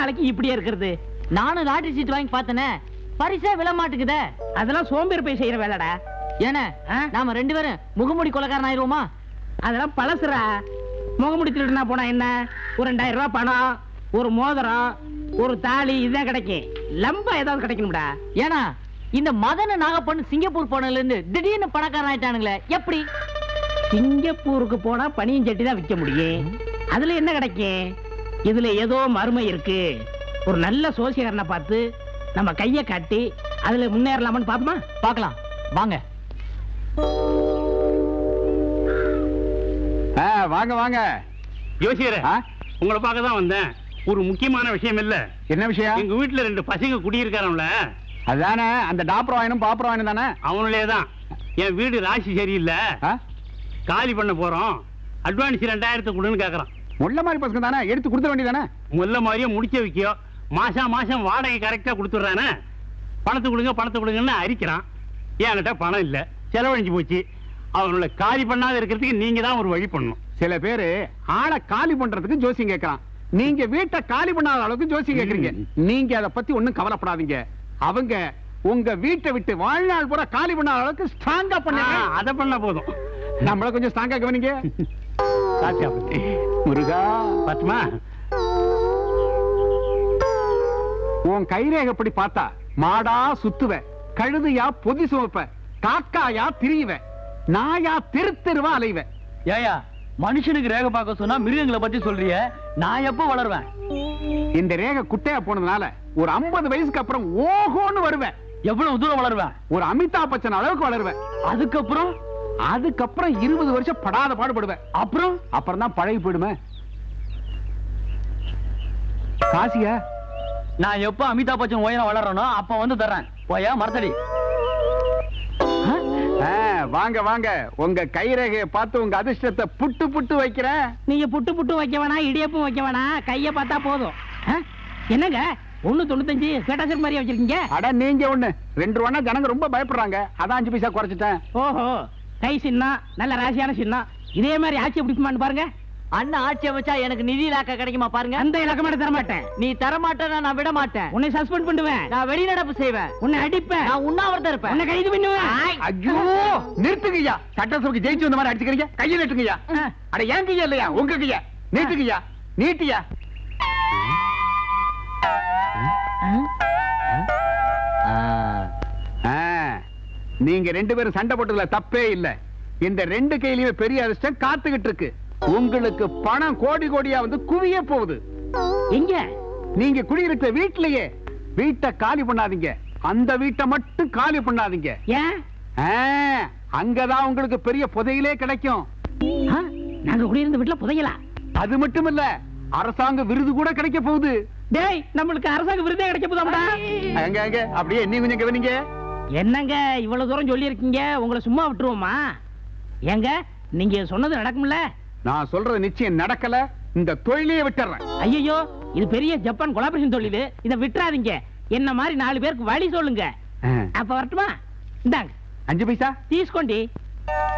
நாளைக்கு இப்படியே இருக்கிறது? நானும் லாட்டரி சீட் வாங்கி பார்த்தனே, பரிசே விழ மாட்டுக்குதே. அதெல்லாம் சோம்பேறி போய் செய்யற வேலைடா. ஏன்னா ஆ? நாம 2 பேரும் முகமூடி கொலைக்காரன் ஆயிருவோமா? அதெல்லாம் பழசுறா. முகமுடி திருடுனா போனா என்ன? ஒரு 2000 ரூபாய் பணம், ஒரு மோதிரம், ஒரு தாலி, இதுதான் கிடைக்கும். லம்பா ஏதாவது கிடைக்கணும்டா. ஏன்னா இந்த மதன நாகப்பண்ணு சிங்கப்பூர் போனதுல இருந்து திடீர்னு பணக்காரன் ஆயிட்டானுங்களே, எப்படி? சிங்கப்பூருக்கு போனா பனியும் சட்டி தான் விற்க முடியும். அதுல என்ன கிடைக்கும்? இதுல ஏதோ மறுமை இருக்கு. ஒரு நல்ல சோசியக்காரனை பார்த்து நம்ம கைய காட்டி அதுல முன்னேறலாமான்னு பாப்போமா? பார்க்கலாம் வாங்க. வாங்க வாங்க. ஜோசியரே, உங்களை பார்க்க தான் வந்தேன். ஒரு முக்கியமான விஷயம் இல்ல. என்ன விஷயம்? எங்க வீட்டுல 2 பசங்க குடியிருக்காரம்ல, அதானே அந்த டாப்பர் வாயனும் பாப்பர் வாயனும் தானே? அவனுடைய தான். என் வீடு ராசி சரியில்லை, காலி பண்ண போறோம், அட்வான்ஸ் 2000 கொடுன்னு கேக்குறான். முள்ள மாதிரி பசங்க தானே, எடுத்து கொடுத்துட வேண்டியதானே? முல்ல மாதிரியே முடிக்க வைக்கோ. மாசம் வாடகை கரெக்டா கொடுத்துட்றானே. பணத்தை கொடுங்கன்னு அரிக்கிறான். என்கிட்ட பணம் இல்ல, செலவழிஞ்சு போச்சு. அவனோட காலி பண்ணாத இருக்கிறதுக்கு நீங்க தான் ஒரு வழி பண்ணணும். சில பேரு ஆளை காலி பண்றதுக்கு ஜோசியம் கேட்கறான். நீங்க வீட்டை காலி பண்ணாத அளவுக்கு ஜோசியம் கேக்குறீங்க. நீங்க அதை பத்தி ஒண்ணும் கவலைப்படாதீங்க. அவங்க உங்க வீட்டை விட்டு வாழ்நாள் பூரா காலி பண்ணாத அளவுக்கு ஸ்ட்ராங்கா பண்ணாங்க. அதை பண்ண போதும். நம்மள கொஞ்சம் ஸ்ட்ராங்கா கவனிங்க. முருகா பத்துமா, உன் கைரேகப்படி பார்த்தா மாடா சுத்துவ, கழுதையா பொதி சுமப்ப, காக்காயா திரியுவ, நாயா தெருவா அலைவ. ஏயா மனுஷனுக்கு ரேகை பார்க்க சொன்னா மிருகங்களை பத்தி சொல்றிய, நான் எப்ப வளருவேன்? இந்த ரேகை குட்டையா போனதுனால ஒரு 50 வயசுக்கு அப்புறம் ஓஹோன்னு வருவேன். எவ்வளவு தூரம் வளருவேன்? ஒரு அமிதாப் பச்சன் அளவுக்கு வளருவேன். அதுக்கப்புறம் 20 வருஷம் படாத பாடுபடுவேன். அப்புறம் தான் பழகி போயிடுமே. காசியா, நான் எப்ப அமிதாப் பச்சன் உயரம் வளரனோ அப்ப வந்து தர்றேன். போயா மரத்தடி. வாங்க வாங்க. உங்க கைரேகையை பார்த்து உங்க அதிர்ஷ்டத்தை புட்டு வைக்கிறேன். நீங்க புட்டு வைக்க வேணாம், இடியப்பும் வைக்க வேணாம், கைய பார்த்தா போதும். என்னங்க 1.95 கேட்டாசர் மாதிரி வச்சிருக்கீங்க? அட நீங்க 2 ரூபா ஜனங்க ரொம்ப பயப்படுறாங்க, அதான் 5 பைசா குறைச்சிட்டேன். ஓஹோ, கை சின்னம் நல்ல ராசியான சின்னம். இதே மாதிரி ஆட்சி பிடிக்குமான்னு பாருங்க. அண்ணன் ஆட்சி அமைச்சா எனக்கு நிதி இலாக்கா கிடைக்குமா பாருங்க. அந்த இலக்கமாட்ட தர மாட்டேன். நீ தர மாட்டேன்னா நான் விட மாட்டேன். உன்னை சஸ்பெண்ட் பண்ணுவேன். நான் வெளிநடப்பு செய்வேன். உன்னை அடிப்பேன். நான் உண்ணாவிரதம் இருப்பேன். உன்னை கைது பண்ணுவேன். ஐயோ நிறுத்துங்கய்யா. சட்டசபைக்கு ஜெயிச்சு வந்த மாதிரி அடிச்சுக்கிறீங்க. கையை நீட்டுங்கய்யா. அட ஏன் கையா இல்லையா, உங்க கையா நீட்டுங்கய்யா. நீட்டியா. நீங்க 2 பேரும் சண்டை போட்டதுல தப்பே இல்ல. இந்த 2 கையிலயுமே பெரிய அதிர்ஷ்டம் காத்துக்கிட்டு இருக்கு. உங்களுக்கு பணம் கோடி கோடியா வந்து குவிய போகுது. எங்க? நீங்க குடியிருக்கிற வீட்லயே. வீட்டை காலி பண்ணாதீங்க, அந்த வீட்டை மட்டும் காலி பண்ணாதீங்க. ஏன்? அங்கதான் உங்களுக்கு பெரிய புதையிலே கிடைக்கும். நாங்க குடியிருந்த வீட்டுல புதையலா? அது மட்டும் இல்ல, அரசாங்க விருது கூட கிடைக்க போகுது. டேய், நம்மளுக்கு அரசாங்க விருதே கிடைக்க போதாம்டா. அங்க அப்படியே நீ கொஞ்சம் கவனிங்க. என்னங்க இவ்வளவு தூரம் சொல்லி இருக்கீங்க, உங்களை சும்மா விட்டுருவோமா? ஏங்க நீங்க சொன்னது நடக்கும்ல? நான் சொல்றது நிச்சயம் நடக்கல. இந்த தொழிலையே விட்டுறேன். ஐயோ, இது பெரிய ஜப்பான் கொலாபரேஷன் தொழில், இதை விட்டுறாதீங்க. என்ன மாதிரி 4 பேருக்கு வழி சொல்லுங்க. அப்ப வரட்டுமா? இந்தாங்க 5 பைசா தீஸ்கொண்டி.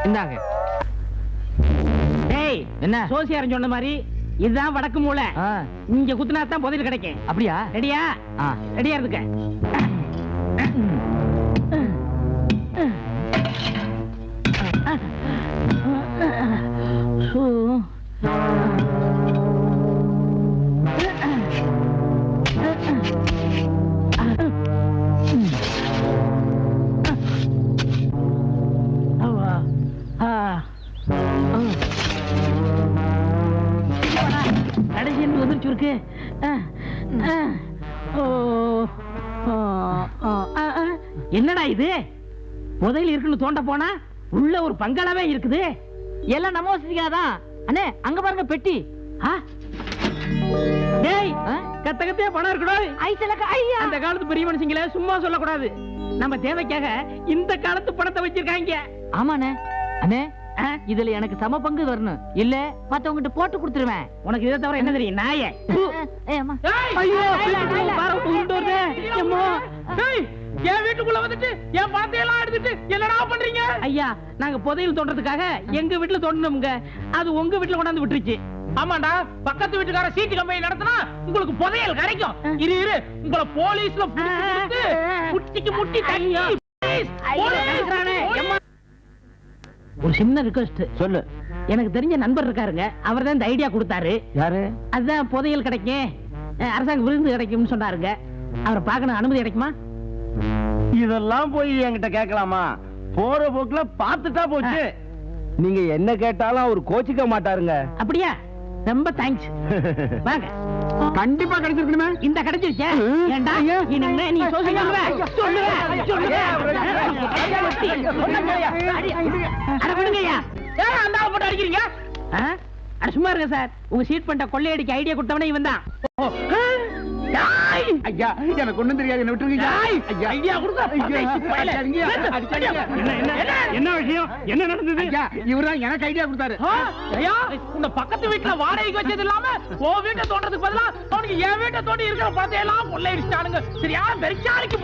இந்தாங்க. டேய், என்ன சோசியாரன் சொன்ன மாதிரி இதுதான் வடக்கு மூலை. இங்க குத்துனா தான் புதையல் கிடைக்கும். அப்படியா? ரெடியா? ரெடியா இருக்க. கடைசி உதிர்ச்சி இருக்கு. என்னடா இது? புதையல் இருக்குன்னு தோண்ட போனா உள்ள ஒரு பங்களாவே இருக்குது. எல்லாம் நம்ம வசதிக்காதான். அண்ணே அங்க பாருங்க பெட்டி. டேய், கத்தகத்தே பணம் இருக்கணும். அந்த காலத்து பெரிய மனுஷங்கள சும்மா சொல்லக்கூடாது. நம்ம தேவைக்காக இந்த காலத்து பணத்தை வச்சிருக்காங்க. ஆமாண்ணே. அண்ணே, இதுல எனக்கு சம பங்கு வரணும், இல்ல மத்தவங்கிட்ட போட்டு கொடுத்துருவேன். உனக்கு இதை தவிர என்ன தெரியும்? நாயே. என் வீட்டுக்குள்ள வந்துட்டு என் பணத்தை எல்லாம் எடுத்துட்டு என்னடா பண்றீங்க? ஐயா, நாங்க புதையல் தோன்றதுக்காக எங்க வீட்டுல தோண்டணும்ங்க. அது உங்க வீட்டுல கொண்டாந்து விட்டுருச்சு. ஆமாண்டா, பக்கத்து வீட்டுக்கார சீட்டு கம்பெனி நடத்தினா உங்களுக்கு புதையல் கிடைக்கும். இரு இரு, உங்களை போலீஸ்ல முட்டிக்கு முட்டி தண்ணி. ஒரு சின்ன ரிக்வெஸ்ட் சொல்லு. எனக்கு தெரிஞ்ச நண்பர் இருக்காருங்க, அவர் தான் இந்த ஐடியா கொடுத்தாரு. யாரு? அதுதான் புதையல் கிடைக்கும், அரசாங்க விருது கிடைக்கும்னு சொன்னாருங்க. அவரை பார்க்கணும், அனுமதி கிடைக்குமா? இதெல்லாம் போய் என்கிட்ட கேட்கலாமா? போற போக்குல பாத்துட்டா போச்சு. நீங்க என்ன கேட்டாலும் அவர் கோச்சிக்க மாட்டாருங்க. அப்படியா? ரொம்ப தேங்க்ஸ். வாங்க. கண்டிப்பா கிடைச்சிருக்கணுமே. இந்த கிடைச்சிருச்சே. ஏண்டா இனிமே நீ சொல்லுங்க. அட விடுங்கய்யா. ஏன் அந்த ஆளை போட்டு அடிக்கிறீங்க? அட சும்மா இருங்க சார். உங்க சீட் பண்ண கொள்ளையடிக்க ஐடியா கொடுத்தவனே இவன் தான். ஐயா, எனக்கு ஒண்ணும் தெரியாது, என்ன விட்டுருங்க. ஐடியா கொடுத்தா என்ன விஷயம்? என்ன நடந்தது? ஐயா, இவர்தான் எனக்கு ஐடியா கொடுத்தாரு. உங்க பக்கத்து வீட்டுல வாடகைக்கு வச்சது இல்லாம உன் வீட்டை தோன்றதுக்கு பதிலா அவனுக்கு என் வீட்டை தோண்டி இருக்கிற பணத்தை எல்லாம் கொள்ளையடிச்சானுங்க. சரியா பெருச்சாலிக்கு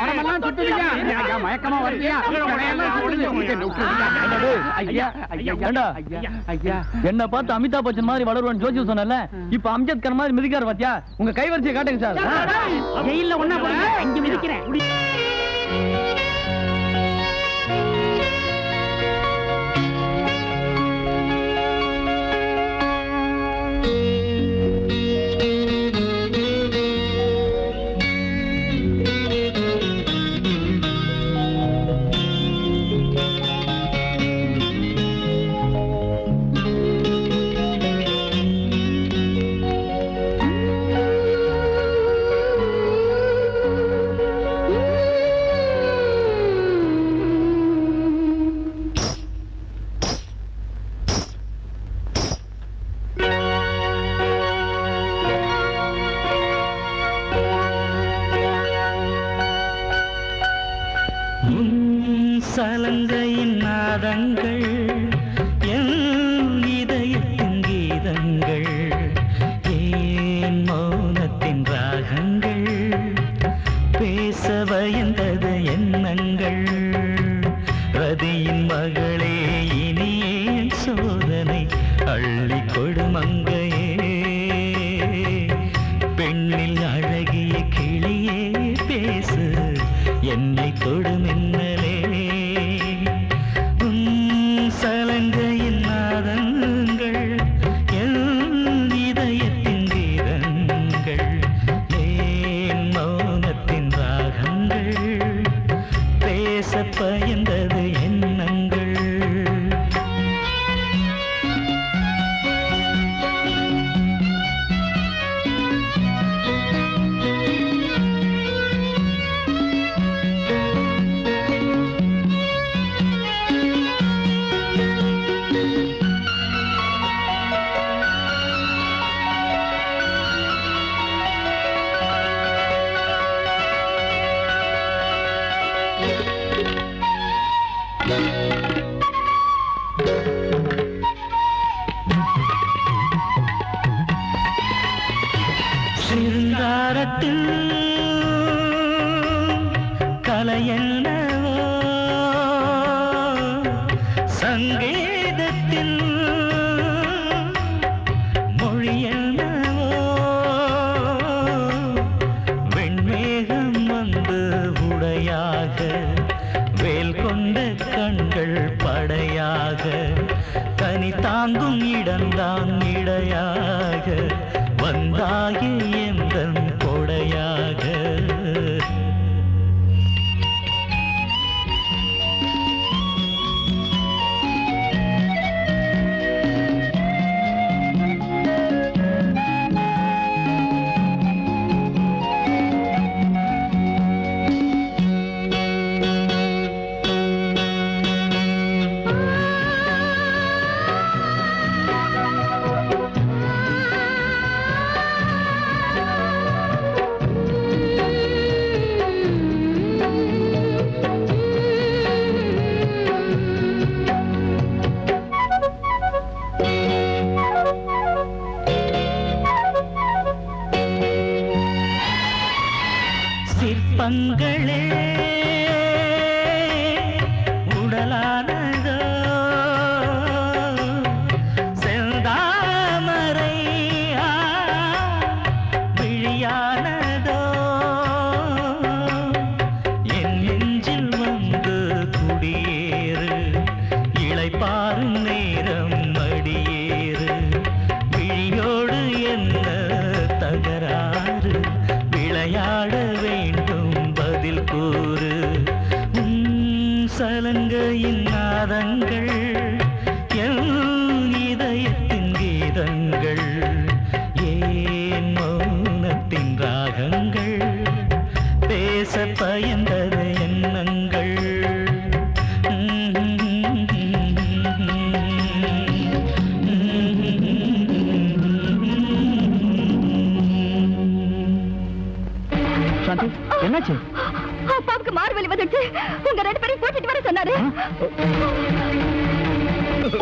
மரமெல்லாம் சுட்டுவீங்க. ஐயா, மயக்கமா வருதியா? ஐயா, ஐயா, என்ன பார்த்து அமிதாப் பச்சன் மாதிரி வளருவான் ஜோசி சொன்னல, இப்ப அம்ஜத்கர் மாதிரி மிதிக்காரு பாத்தியா? உங்க கைவரிசையை காட்டுங்க சார். ஜெயில ஒண்ணா போடுங்க, இங்க மிதிக்கிறேன். சலங்கையின் நாதங்கள் என் இதயத்தின் கீதங்கள், ஏன் மௌனத்தின் ராகங்கள், பேச பயந்தது எண்ணங்கள். ரதியின் மகளே இனியேன் சோதனை, அள்ளி கொடுமங்கையே பெண்ணில் அழகிய கிளியே பேசு, என்னை தொடுமின்னலே. சலங்கையின் நாதங்கள் என் இதயத்தின் கீதங்கள், ஏன் மௌனத்தின் ராகங்கள், பேச பயந்தது எண்ணங்கள். சிருங்காரத்தில் கலையென்னவோ, சங்கீதத்தில் மொழியென்னவோ, வெண்மேகம் வந்து உடையாக, வேல் கொண்ட கண்கள் படையாக, கனி தாங்கும் இடம்தான் இடையாக, வந்தாயே எந்தன் கொடையாக. சிற்பங்களே உடலானதோ செந்தாமரை விழியானதோ என் நெஞ்சில் வந்து குடியேறு இளைப்பாறும் நேரம் மடியேறு விழியோடு என்ன தகராறு விளையாட வேண்டும் பதில் கூறு சலங்கையின் நாதங்கள் என் இதயத்தின் கீதங்கள் ஏன் மௌனத்தின் ராகங்கள் பேச பயந்தது எண்ணங்கள் சாந்தி, என்னாச்சு? அப்பாவுக்கு மார்வலி வந்துச்சு. உங்க 2 பேரையும் கூட்டிட்டு வர சொன்னாரு.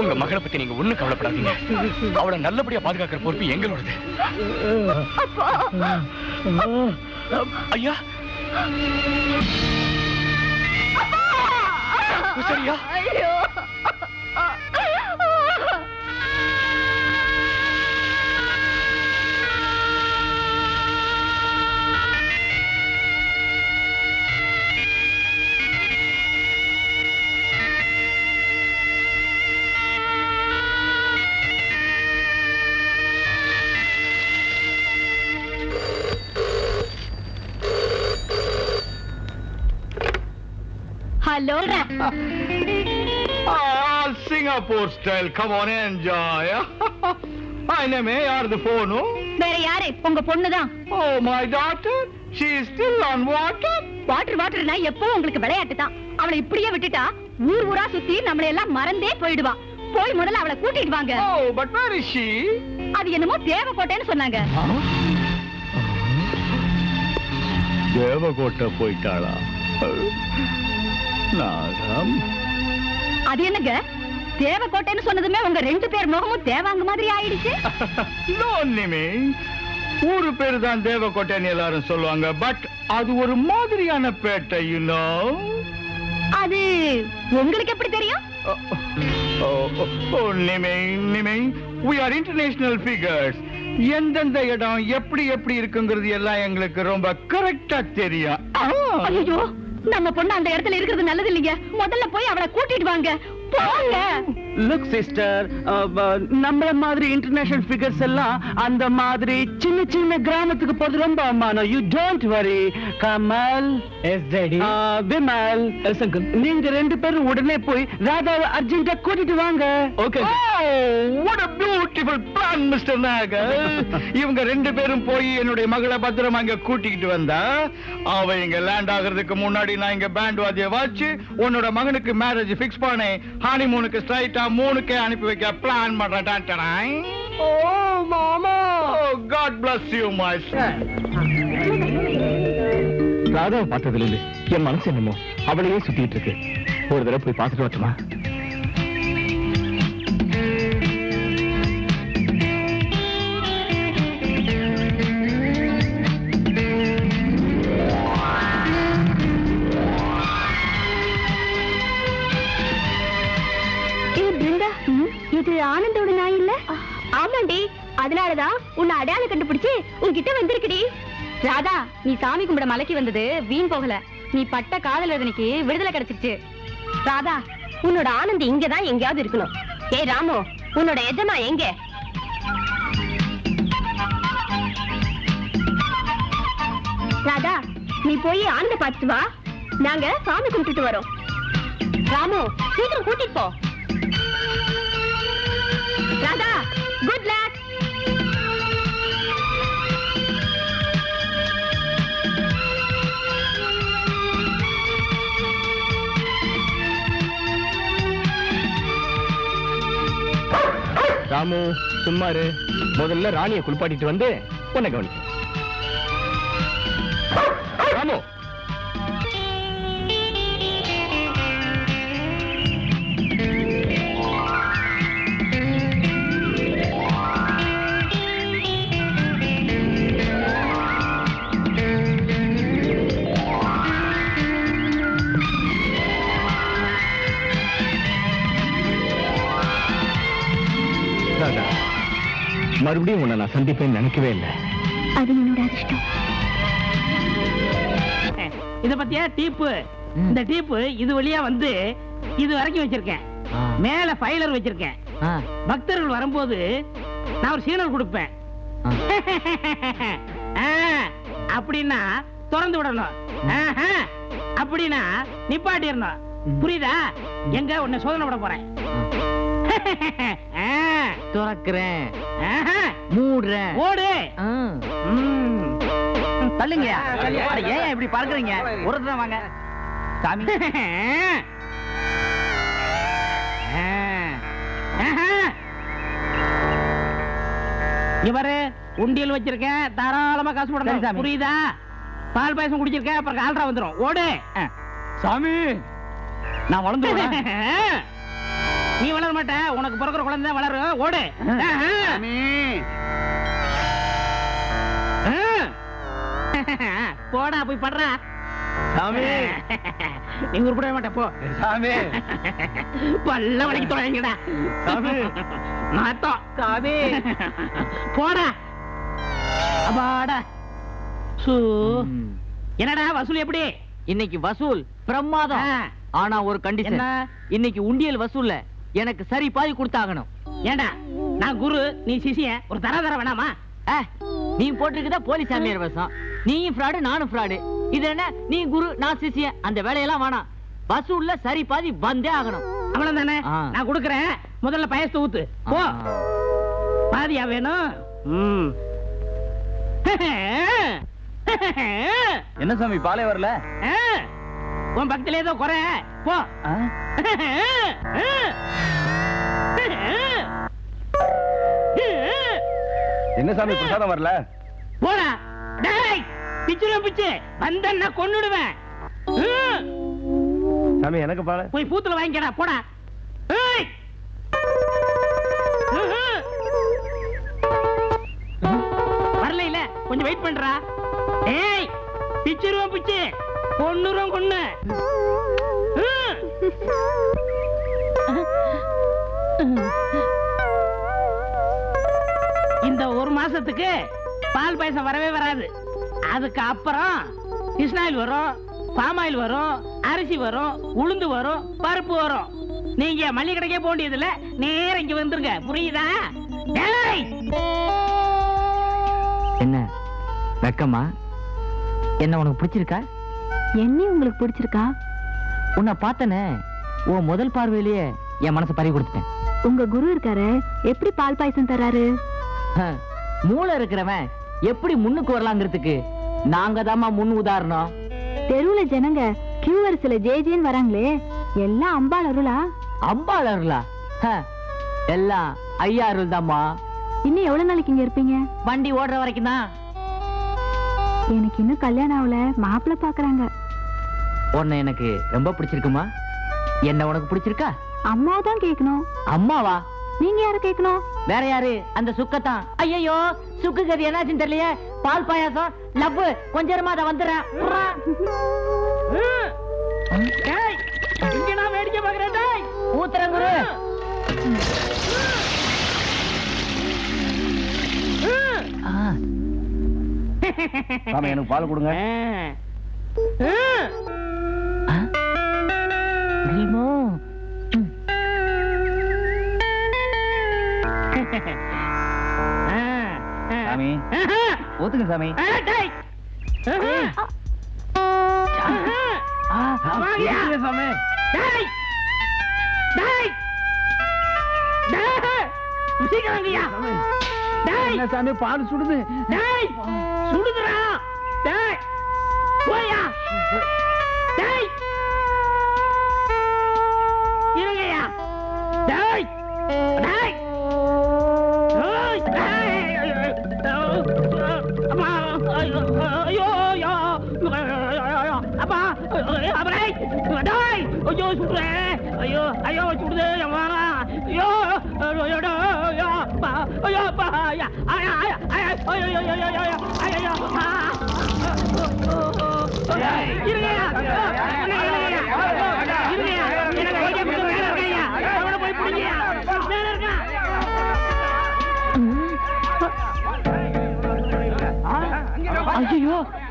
உங்க மகளை பத்தி நீங்க ஒண்ணும் கவலைப்படாதீங்க. அவளை நல்லபடியா பாதுகாக்கிற பொறுப்பு எங்களோடது. அப்பா, ஐயா, சரியா? ஐயோ, hello. Singapore style, come on, enjoy. Anime, யாரது போனு? வேற யாரு? உங்க பொண்ணுதான். Oh, my daughter, she is still on water. வாட்டர்னா எப்போ உங்களுக்கு விளையாட்டு தான். அவளை இப்படியே விட்டுட்டா ஊர் ஊரா சுத்தி நம்மளை எல்லாம் மறந்தே போயிடுவா. போய் முதல்ல அவளை கூட்டிட்டு வாங்க. Oh, but where is she? அது என்னமோ தேவக்கோட்டைன்னு சொன்னாங்க. தேவகோட்டை போயிட்டாளா? நாகம். அது என்னங்க தேவக்கோட்டைன்னு சொன்னதுமே உங்க 2 பேர் முகமும் தேவாங்க மாதிரி ஆயிடுச்சு. ஒண்ணுமே, ஊரு பேரு தான் தேவக்கோட்டைன்னு எல்லாரும் சொல்லுவாங்க. பட் அது ஒரு மாதிரியான பேட்டை, you know. அது உங்களுக்கு எப்படி தெரியும்? நிமை, we are international figures. எந்தெந்த இடம் எப்படி எப்படி இருக்குங்கிறது எல்லாம் எங்களுக்கு ரொம்ப கரெக்டா தெரியும். ஐயோ, நம்ம பொண்ணு அந்த இடத்துல இருக்கிறது நல்லது இல்லைங்க. முதல்ல போய் அவளை கூட்டிட்டு வாங்க. போங்க. லுக் சிஸ்டர், நம்மள மாதிரி இன்டர்நேஷனல் ஃபிகர்ஸ் எல்லாம் அந்த மாதிரி சின்ன சின்ன கிராமத்துக்கு போறது ரொம்ப அவமானம். You don't worry. Kamal, as daddy, Vimal, as uncle, நீங்க 2 பேரும் உடனே போய் ராதாவை அர்ஜென்ட்டா கூட்டிட்டு வாங்க. Okay. what a beautiful plan, Mr. Nagar. இவங்க 2 பேரும் போய் என்னுடைய மகளை பத்திரமா இங்க கூட்டிட்டு வந்தா அவ இங்க லேண்ட் ஆகிறதுக்கு முன்னாடி நான் இங்க பேண்ட் வாத்திய வாச்சு உன்னோட மகனுக்கு மேரேஜ் ஃபிக்ஸ் பண்ணி ஹனிமூனுக்கு ஸ்ட்ரைட்டா 3க்கு அனுப்பி வைக்க பிளான் பண்றேன். ஓ மாமா, God bless you my son. ராதாவை பார்த்ததுல இருந்து என் மனசு என்னமோ அவளையே சுத்திட்டு இருக்கு. ஒரு தடவை போய் பார்த்துட்டு வரட்டுமா? இது ஆனந்தோட நாய் இல்ல? ஆமாண்டி, அதனாலதான் உன்னை அடையாளம் கண்டுபிடிச்சு உன்கிட்ட வந்திருக்குடி. ராதா, நீ சாமி கும்பிட மலைக்கு வந்தது வீண் போகல. நீ பட்ட காதல் வேதனைக்கு விடுதலை கிடைச்சிருச்சு. ராதா, உன்னோட ஆனந்த் இங்கதான் எங்கேயாவது இருக்கணும். ஏய் ராமு, உன்னோட எஜமா எங்க? ராதா, நீ போய் ஆனந்த பார்த்துட்டு வா. நாங்க சாமி கும்பிட்டுட்டு வரோம். ராமு, சீக்கிரம் கூட்டிட்டு போ. Radha, good luck. ராமு, சும்மா இரு. முதல்ல ராணியை குளிப்பாட்டிட்டு வந்து உன்னை கவனிக்க. ராமு, மறுபடியும் உன்னை நான் சந்திப்பேன்னு நினைக்கவே இல்லை. அது என்னோட அதிர்ஷ்டம். இத பத்தியா டீப்பு? இந்த டீப்பு இது வழியா வந்து இது வரைக்கும் வச்சிருக்கேன். மேல ஃபைலர் வச்சிருக்கேன். பக்தர்கள் வரும்போது நான் ஒரு சீனல் கொடுப்பேன். அப்படின்னா திறந்து விடணும், அப்படின்னா நிப்பாட்டிடணும். புரியுதா? எங்க உன்னை சோதனை விட போறேன். துறக்கிறேன், மூடுறேன், ஓடு. தள்ளுங்கயா. ஏன் இப்படி பார்க்கறீங்க? ஒருத்தர் வாங்க சாமி. இவரு உண்டியல் வச்சிருக்கேன், தாராளமா காசு போடணும். புரியுதா? பால் பாயசம் குடிச்சிருக்கேன், அப்புறம் கால்ரா வந்துரும். ஓடு சாமி. நான் வளர்ந்து நீ வளர மாட்ட, உனக்கு பிறக்கிற குழந்தை வளரும். ஓடு. போடா போய் படுறா சாமி. நீ உருப்பட மாட்ட போ சாமி. பல்ல வளைக்கு தொலைங்கடா சாமி. நாத்தம் சாமி. போடா. அப்பாடா. என்னடா வசூல் எப்படி? இன்னைக்கு வசூல் பிரமாதம். ஆனா ஒரு கண்டிஷன். இன்னைக்கு உண்டியல் வசூல்ல எனக்கு சரி பாதி கொடுத்தாகணும். ஏண்டா நான் குரு, நீ சிசிய, ஒரு தர வேணாமா? நீ போட்டிருக்கதா போலீஸ் சாமியார் வேஷம். நீயும் ஃப்ராடு, நானும் ஃப்ராடு. இது என்ன, நீ குரு நான் சிசிய, அந்த வேலையெல்லாம் வேணாம். வசூல்ல சரி பாதி வந்தே ஆகணும். அவ்வளவு தானே? நான் கொடுக்கறேன். முதல்ல பாயசத்தை ஊத்து. போ. பாதியா வேணும்? என்ன சாமி பாலே வரல? உன் பக்கத்துல ஏதோ குறை. போ. என்ன சாமி பிரசாதம் வரல? போடா. டேய் பிச்சுரும் பிச்சு வந்தன்னா கொன்னுடுவேன். சாமி எனக்கு பால போய் பூத்துல வாங்கிக்கடா. போடா. ஏய் வரல இல்ல, கொஞ்சம் வெயிட் பண்றா. ஏய் பிச்சுரும் பிச்சு கொன்னுரும் கொன்னு. இந்த ஒரு மாசத்துக்கு பால் பாயசம் வரவே வராது. அதுக்கு அப்புறம் கிருஷ்ணாயில் வரும், பாமாயில் வரும், அரிசி வரும், உளுந்து வரும், பருப்பு வரும். நீங்க மளிகை கடைக்கே போக வேண்டியதில்ல, நேரம் இங்க வந்துருங்க. புரியுதா? என்ன வெக்கமா? என்ன உனக்கு பிடிச்சிருக்கா? என்ன உங்களுக்கு பிடிச்சிருக்கா? உன்னை பார்த்தனே, உன் முதல் பார்வையிலேயே என் மனசை பறி கொடுத்துட்டேன். உங்க குரு இருக்காரு, எப்படி பால் பாயசம் தராரு? மூளை இருக்கிறவன் எப்படி முன்னுக்கு வரலாங்கிறதுக்கு நாங்க தாமா முன் உதாரணம். தெருவுல ஜனங்க கியூ வரிசையில ஜேஜேன்னு வராங்களே, எல்லாம் அம்பாள் அருளா? அம்பாள் அருளா? எல்லாம் ஐயா அருள் தாம்மா. இன்னும் எவ்வளவு நாளைக்கு இங்க இருப்பீங்க? வண்டி ஓடுற வரைக்கும் தான். எனக்கு இன்னும் கல்யாணம் ஆகல, மாப்பிள்ளை பாக்குறாங்க. உன்னை எனக்கு ரொம்ப பிடிச்சிருக்குமா? என்ன உனக்கு பிடிச்சிருக்கா? அம்மாவை தான் கேட்கணும். அம்மாவா? நீங்க யார கேட்கணும்? வேற யாரு? அந்த சுக்கத்தான். ஐயோ சுக்கு கதி என்னாச்சுன்னு தெரியலையே. பால் பாயாசம் லவ் கொஞ்சமா அதை வந்துடுறேன். இங்க நான் வேடிக்கை பாக்குறேன். ஊத்துறேன் குரு. சாமி எனக்கு பால் கொடுங்க. சாமி ஊத்துங்க சாமி. சாமி பால் சுடுது. சுடுதுரா. போயா. இருங்கய்யா.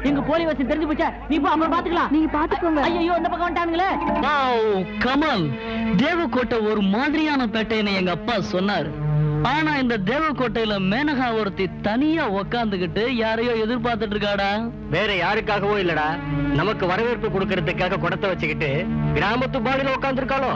எங்க போலி வசம் தெரிஞ்சு போச்சா? நீ போ, அப்புறம் பாத்துக்கலாம். நீங்க பாத்துக்கோங்க. ஐயோ, இந்த பக்கம் வந்துட்டானுங்களே. கமல், தேவக்கோட்டை ஒரு மாதிரியான பேட்டைன்னு எங்க அப்பா சொன்னார். ஆனா இந்த தேவக்கோட்டையில மேனகா ஒருத்தி தனியா உக்காந்துகிட்டு யாரையோ எதிர்பார்த்துட்டு இருக்காடா. வேற யாருக்காகவோ இல்லடா, நமக்கு வரவேற்பு கொடுக்கறதுக்காக குடத்தை வச்சுக்கிட்டு கிராமத்து பாடியில உட்காந்துருக்காளோ.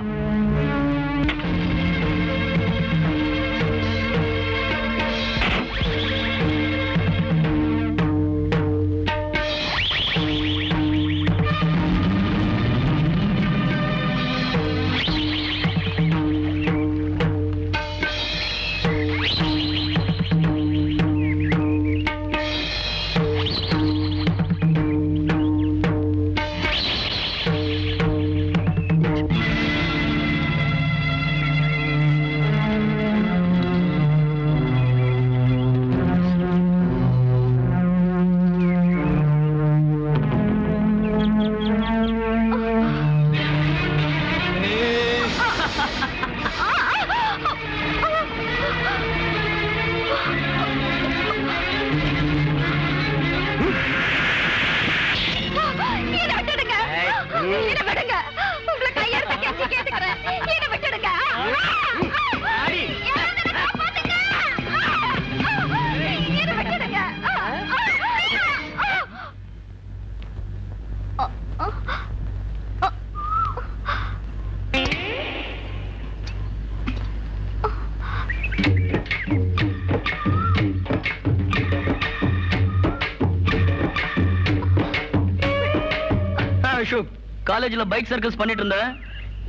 அசோக், காலேஜ்ல பைக் சர்க்கஸ் பண்ணிட்டு இருந்த,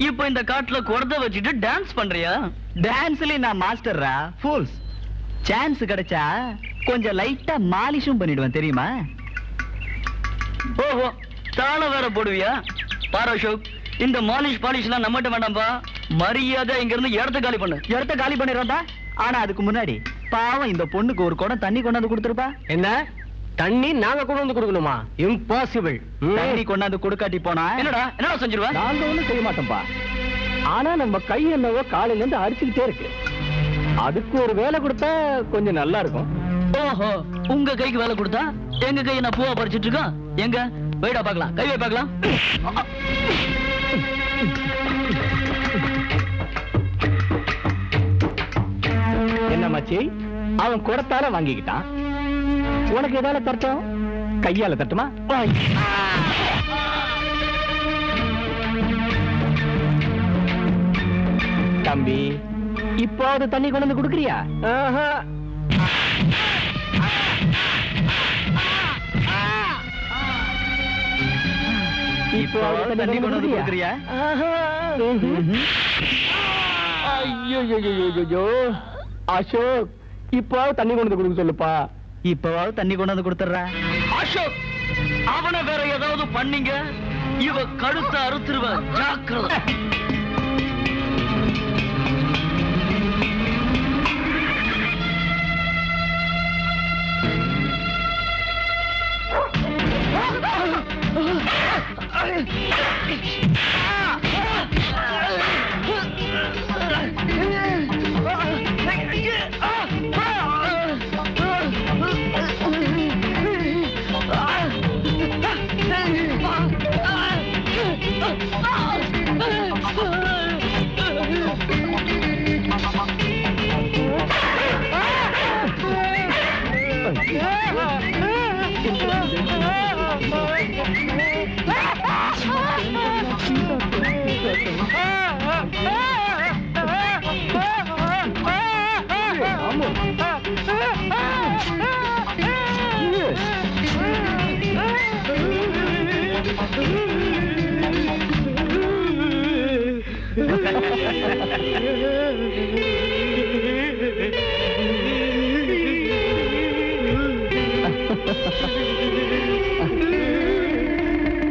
இப்போ இந்த காட்டுல குடத்தை வச்சுட்டு டான்ஸ் பண்றியா? டான்ஸ்ல நான் மாஸ்டர்ரா, ஃபூல்ஸ். சான்ஸ் கிடைச்சா கொஞ்சம் லைட்டா மாலிஷும் பண்ணிடுவேன் தெரியுமா? ஓஹோ, தாளம் வேற போடுவியா? பாரு அசோக், இந்த மாலிஷ் பாலிஷ்லாம் நம்மகிட்ட வேண்டாம்பா. மரியாதை இங்க இருந்து இடத்த காலி பண்ணு. இடத்த காலி பண்ணிடுறா. ஆனா அதுக்கு முன்னாடி பாவம் இந்த பொண்ணுக்கு ஒரு குடம் தண்ணி கொண்டாந்து கொடுத்துருப்பா. என்ன தண்ணி நாங்க கொண்டு வந்து கொடுக்கணுமா? இம்பாசிபிள். தண்ணி கொண்டாந்து கொடுக்காட்டி போனா என்னடா செஞ்சிருவா? நாங்க ஒண்ணும் செய்ய மாட்டோம்பா. ஆனா நம்ம கை என்னவோ காலையில இருந்து அடிச்சுக்கிட்டே இருக்கு. அதுக்கு ஒரு வேலை கொடுத்தா கொஞ்சம் நல்லா இருக்கும். ஓஹோ, உங்க கைக்கு வேலை கொடுத்தா எங்க கையை நான் பூவா பறிச்சிட்டு இருக்கோம். எங்க வைடா பாக்கலாம், கை வை பாக்கலாம். என்ன மச்சி, அவன் குடத்தால வாங்கிக்கிட்டான். உனக்கு எதால தட்டும்? கையால தட்டுமா? தம்பி, இப்போது தண்ணி கொண்டு வந்து கொடுக்குறியா? இப்போ தண்ணி கொண்டு வந்து கொடுக்குறியா? ஐயோ அசோக், இப்போ தண்ணி கொண்டு வந்து கொடுக்க சொல்லுப்பா. இப்பவாவது தண்ணி கொண்டாந்து கொடுத்துட்றேன். அசோக், அவனை வேற ஏதாவது பண்ணீங்க, இவ கழுத்தை அறுத்துருவ, ஜாக்கிரதை.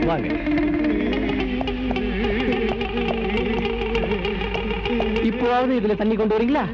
வாங்க. இப்போவாவது இதுல தண்ணி கொண்டு வரீங்களா?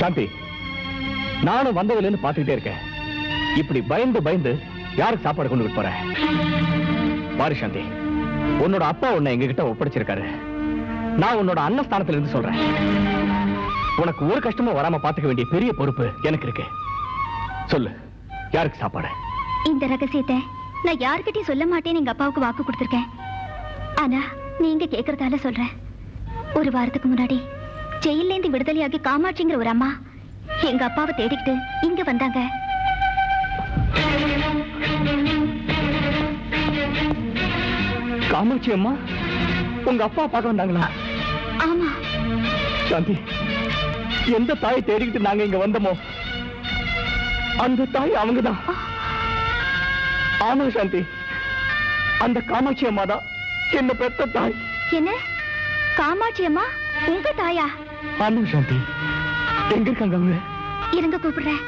சாந்தி, நானும் வந்ததுல இருந்து பாத்துக்கிட்டே இருக்கேன். இப்படி பயந்து பயந்து யாருக்கு சாப்பாடு கொண்டு போறேன்? பாரு சாந்தி, உன்னோட அப்பா உன்னை எங்க கிட்ட ஒப்படைச்சிருக்காரு. நான் உன்னோட அண்ணன் ஸ்தானத்துல இருந்து சொல்றேன். உனக்கு ஒரு கஷ்டமும் வராம பாத்துக்க வேண்டிய பெரிய பொறுப்பு எனக்கு இருக்கு. சொல்லு, யாருக்கு சாப்பாடு? இந்த ரகசியத்தை நான் யார்கிட்டயும் சொல்ல மாட்டேன்னு எங்க அப்பாவுக்கு வாக்கு கொடுத்திருக்கேன். ஆனா நீங்க கேக்குறதால சொல்றேன். ஒரு வாரத்துக்கு முன்னாடி ஜெயில இருந்து விடுதலையாகி காமாட்சிங்கிற ஒரு அம்மா எங்க அப்பாவை தேடிக்கிட்டு இங்க வந்தாங்க. காமாட்சி அம்மா உங்க அப்பா பார்க்க வந்தாங்களா? ஆமா சாந்தி, எந்த தாயை தேடிக்கிட்டு நாங்க இங்க வந்தோமோ அந்த தாய் அவங்கதான். ஆமா சாந்தி, அந்த காமாட்சி அம்மா தான் என்ன பெத்த தாய். என்ன, காமாட்சி அம்மா உங்க தாயா? ஆமா சாந்தி. எங்க இருக்காங்க அவங்க? இருங்க கூப்பிடுறேன்.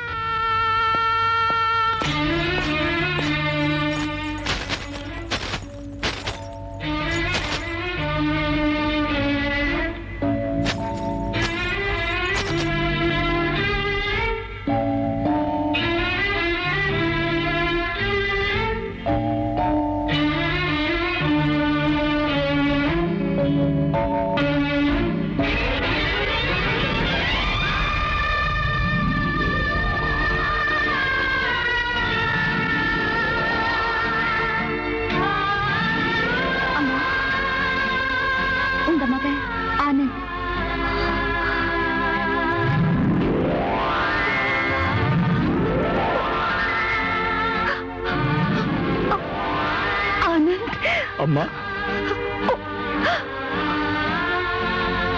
அம்மா,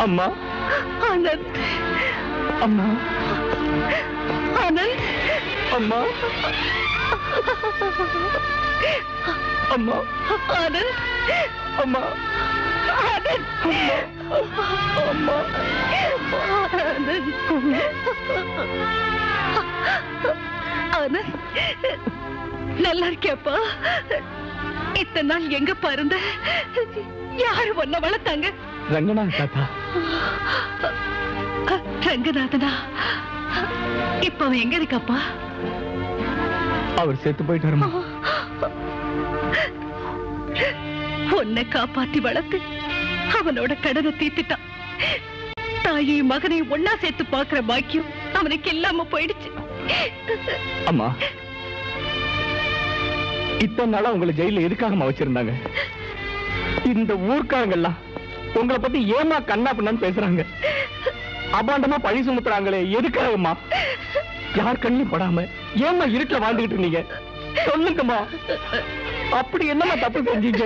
அம்மா, ஆனந்த், அம்மா, ஆனந்த், அம்மா, அம்மா, ஆனந்த், அம்மா, ஆனந்த், அம்மா, ஆனந்த், நல்லா இருக்கியாப்பா? இத்தனை நாள் எங்க பாருந்த? யாரு ஒன்ன வளர்த்தாங்க? ரங்கநாத் தாத்தா. ரங்கநாதனா? இப்ப அவன் எங்க இருக்காப்பா? அவர் செத்து போயிட்டாருமா. உன்னை காப்பாத்தி வளர்த்து அவனோட கடனை தீர்த்துட்டான். தாயையும் மகனையும் ஒன்னா சேர்த்து பாக்குற பாக்கியம் அவனுக்கு இல்லாம போயிடுச்சு. அம்மா, இத்தனை நாளா உங்களை ஜெயில எதுக்காக வச்சிருந்தாங்க? இந்த ஊர்க்காரங்கெல்லாம் உங்களை பத்தி ஏமா கண்ணா பின்னான்னு பேசுறாங்க, அபாண்டமா பழி சுமத்துறாங்களே, எதுக்காகம்மா? யார் கண்ணிலும் படாம ஏமா இருட்டுல வாழ்ந்துகிட்டு இருந்தீங்க? சொல்லுங்கம்மா, அப்படி என்னமா தப்பு செஞ்சீங்க?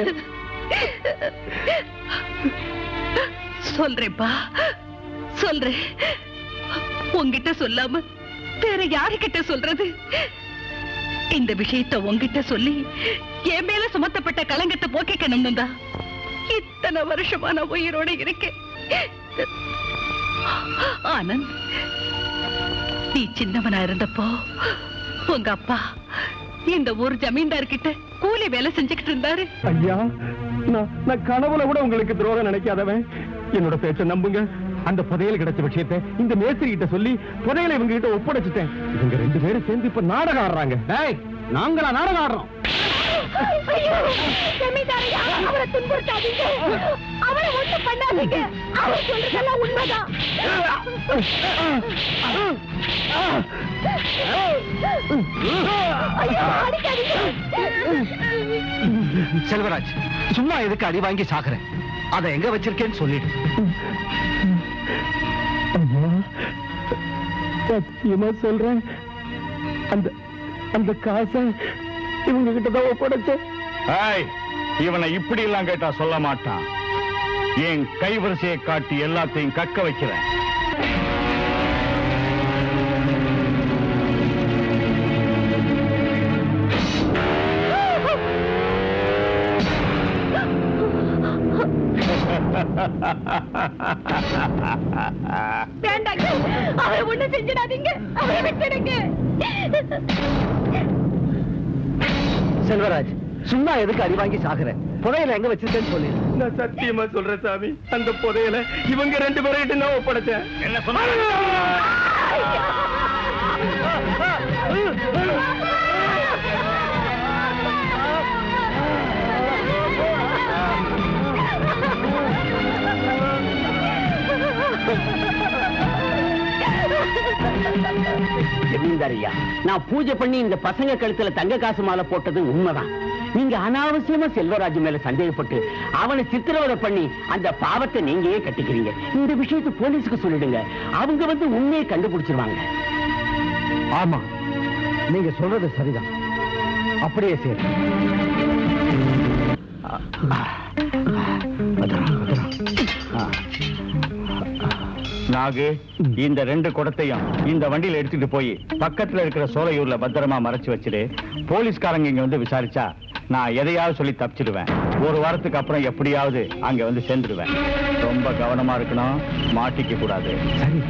சொல்றேப்பா, சொல்றேன். உன்கிட்ட சொல்லாம வேற யாருக்கிட்ட சொல்றது? இந்த விஷயத்தை உன்கிட்ட சொல்லி என் மேல சுமத்தப்பட்ட களங்கத்தை போக்கிக்கணும்னு தான் இத்தனை வருஷமா நான் உயிரோட இருக்கேன். ஆனந்த், நீ சின்னவனா இருந்தப்போ உங்க அப்பா இந்த ஊர் ஜமீன்தார் கிட்ட கூலி வேலை செஞ்சுக்கிட்டு இருந்தாரு. ஐயா, நான் கனவுல கூட உங்களுக்கு துரோகம் நினைக்காதவன். என்னோட பேச்ச நம்புங்க. அந்த புதையல் கிடைச்ச விஷயத்தை இந்த மேஸ்திரி கிட்ட சொல்லி புதையலை இவங்க கிட்ட ஒப்படைச்சிட்டேன். இவங்க ரெண்டு பேரும் சேர்ந்து இப்ப நாடகம் ஆடுறாங்க. நாங்களா நாடகம் ஆடுறோம்? அவரை துன்புறுத்தாதீங்க, அவரை ஒண்ணும் பண்ணாதீங்க. அவர் சொல்றதெல்லாம் உண்மைதான். செல்வராஜ், சும்மா எதுக்கு அடி வாங்கி சாகுறேன்? அதை எங்க வச்சிருக்கேன்னு சொல்லிடு. சத்தியமா சொல்றேன், அந்த காசை இவங்க கிட்டதான் ஒப்படைச்சேன். இவனை இப்படி எல்லாம் கேட்டா சொல்ல மாட்டான். என் கைவரிசையை காட்டி எல்லாத்தையும் கக்க வைக்கிறேன். வேண்டாங்க, அவரை ஒண்ணு செஞ்சிடாதீங்க, அவரை விட்டுடுங்க. செல்வராஜ், சும்மா எதுக்கு அடி வாங்கி சாகுறேன்? புதையல எங்க வச்சிருக்கேன்னு சொல்லி. நான் சத்தியமா சொல்றேன் சாமி, அந்த புதையல இவங்க ரெண்டு பேரும் நான் ஒப்படைச்சேன். என்ன சொன்ன? ஜமீன்தாரியா, நான் பூஜை பண்ணி இந்த பசங்க கழுத்துல தங்க காசு மாலை போட்டது உண்மைதான். நீங்க அனாவசியமா செல்வராஜ் மேல சந்தேகப்பட்டு அவனை சித்திரவதை பண்ணி அந்த பாவத்தை நீங்களே கட்டிக்கிறீங்க. இந்த விஷயத்தை போலீஸுக்கு சொல்லிடுங்க, அவங்க வந்து உண்மையை கண்டுபிடிச்சிருவாங்க. ஆமா, நீங்க சொல்றது சரிதான், அப்படியே சரி. நாகு, இந்த 2 குடத்தையும் இந்த வண்டியில எடுத்துட்டு போய் பக்கத்துல இருக்கிற சோலையூர்ல பத்திரமா மறைச்சு வச்சிரு. போலீஸ்காரங்க இங்க வந்து விசாரிச்சா நான் எதையாவது சொல்லி தப்பிச்சிடுவேன். 1 வாரத்துக்கு அப்புறம் எப்படியாவது அங்க வந்து சேர்ந்துடுவேன். ரொம்ப கவனமா இருக்கணும், மாட்டிக்க கூடாது. சரி.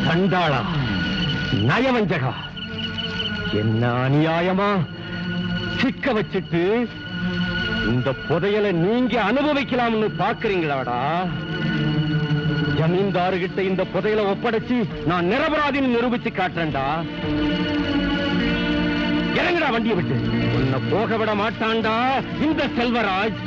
சண்டாளா, நயவஞ்சகா, என்ன அநியாயமா சிக்க வச்சிட்டு இந்த புதையலை நீங்க அனுபவிக்கலாம்னு பாக்குறீங்களாடா? ஜமீன்தாருகிட்ட இந்த புதையலை ஒப்படைச்சு நான் நிரபராதின்னு நிரூபிச்சு காட்டுறேன்டா. இறங்குடா வண்டியை விட்டு. உன்னை போக விட மாட்டான்டா இந்த செல்வராஜ்.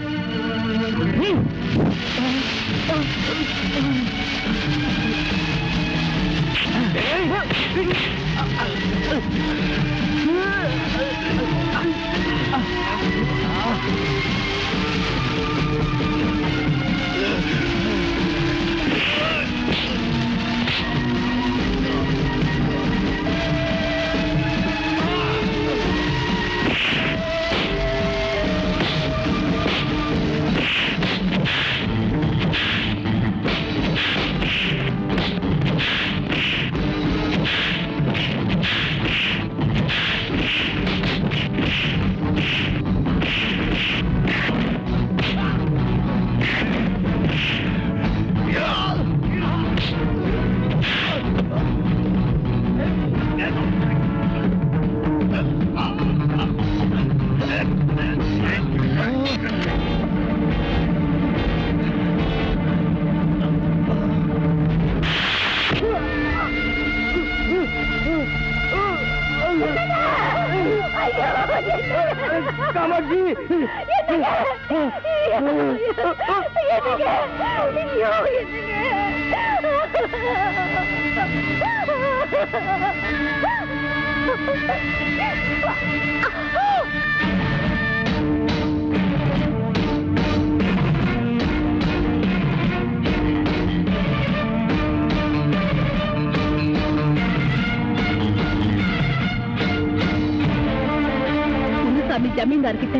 ஜமீன்தார் கிட்ட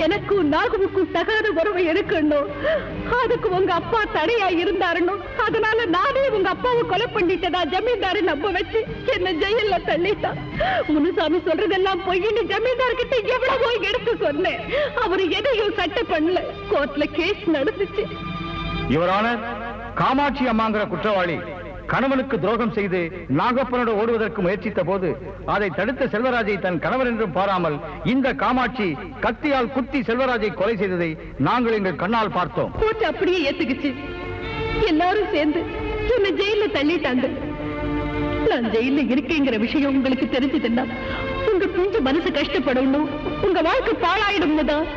எனக்கும் நாகுவுக்கும் தகாத உறவை எடுக்கணும். அதுக்கு உங்க அப்பா தடையா இருந்தாருன்னு, அதனால நானே உங்க அப்பாவை கொலை பண்ணிட்டதா ஜமீன்தாரை நம்ப வச்சு என்ன ஜெயில தள்ளிட்டான். முனுசாமி சொல்றதெல்லாம் பொய்ன்னு ஜமீன்தார் கிட்ட எவ்வளவோ எடுத்து சொன்னேன். அவரு எதையும் சட்டை பண்ணல. கோர்ட்ல கேஸ் நடந்துச்சு. இவரான காமாட்சி அம்மாங்கிற குற்றவாளி கணவனுக்கு துரோகம் செய்து நாகப்பனோடு ஓடுவதற்கு முயற்சித்த போது அதை தடுத்த செல்வராஜை தன் கணவர் என்றும் பாராமல் இந்த காமாட்சி கத்தியால் குத்தி செல்வராஜை கொலை செய்ததை நாங்கள் எங்கள் கண்ணால் பார்த்தோம். கோர்ட் அப்படியே ஏத்துக்குச்சு. எல்லாரும் சேர்ந்து என்ன ஜெயில தள்ளிட்டாங்க. நான் ஜெயில இருக்கேங்கிற விஷயம் உங்களுக்கு தெரிஞ்சதுன்னா உங்க பிஞ்சு மனசு கஷ்டப்படணும், உங்க வாழ்க்கை பாழாயிடும்னுதான்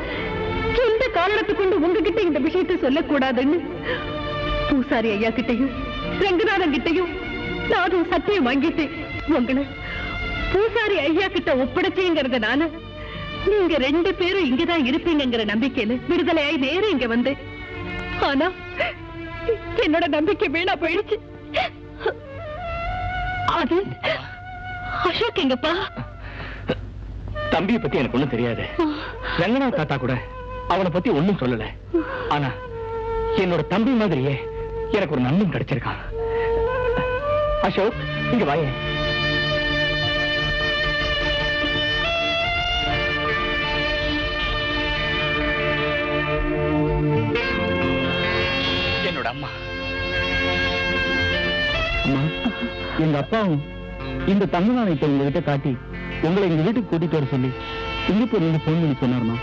எந்த காரணத்தை கொண்டு உங்ககிட்ட இந்த விஷயத்தை சொல்லக்கூடாதுன்னு பூசாரி ஐயா கிட்டையும் ரங்கநாதன் கிட்டையும் நானும் சத்தியம் வாங்கிட்டேன். உங்களை பூசாரி ஐயா கிட்ட ஒப்படைச்சேங்கிறதுனால நீங்க 2 பேரும் இங்கதான் இருப்பீங்கிற நம்பிக்கையில விடுதலையாய் நேரம் இங்க வந்தேன். ஆனா என்னோட நம்பிக்கை வீணா போயிடுச்சு. அது அசோக் எங்கப்பா? தம்பியை பத்தி எனக்கு ஒண்ணும் தெரியாது. ரங்கநாத் தாத்தா கூட அவனை பத்தி ஒண்ணும் சொல்லல. ஆனா என்னோட தம்பி மாதிரியே எனக்கு ஒரு நண்பன் கிடைச்சிருக்கான். அசோக், இங்க வாயே. என்னோட அம்மா. அம்மா, எங்க அப்பாவும் இந்த தங்க நாணயத்தை உங்ககிட்ட காட்டி உங்களை எங்க வீட்டுக்கு கூட்டிட்டு வர சொல்லி சிங்கப்பூர் இருந்து போன் பண்ணி சொன்னார்மா.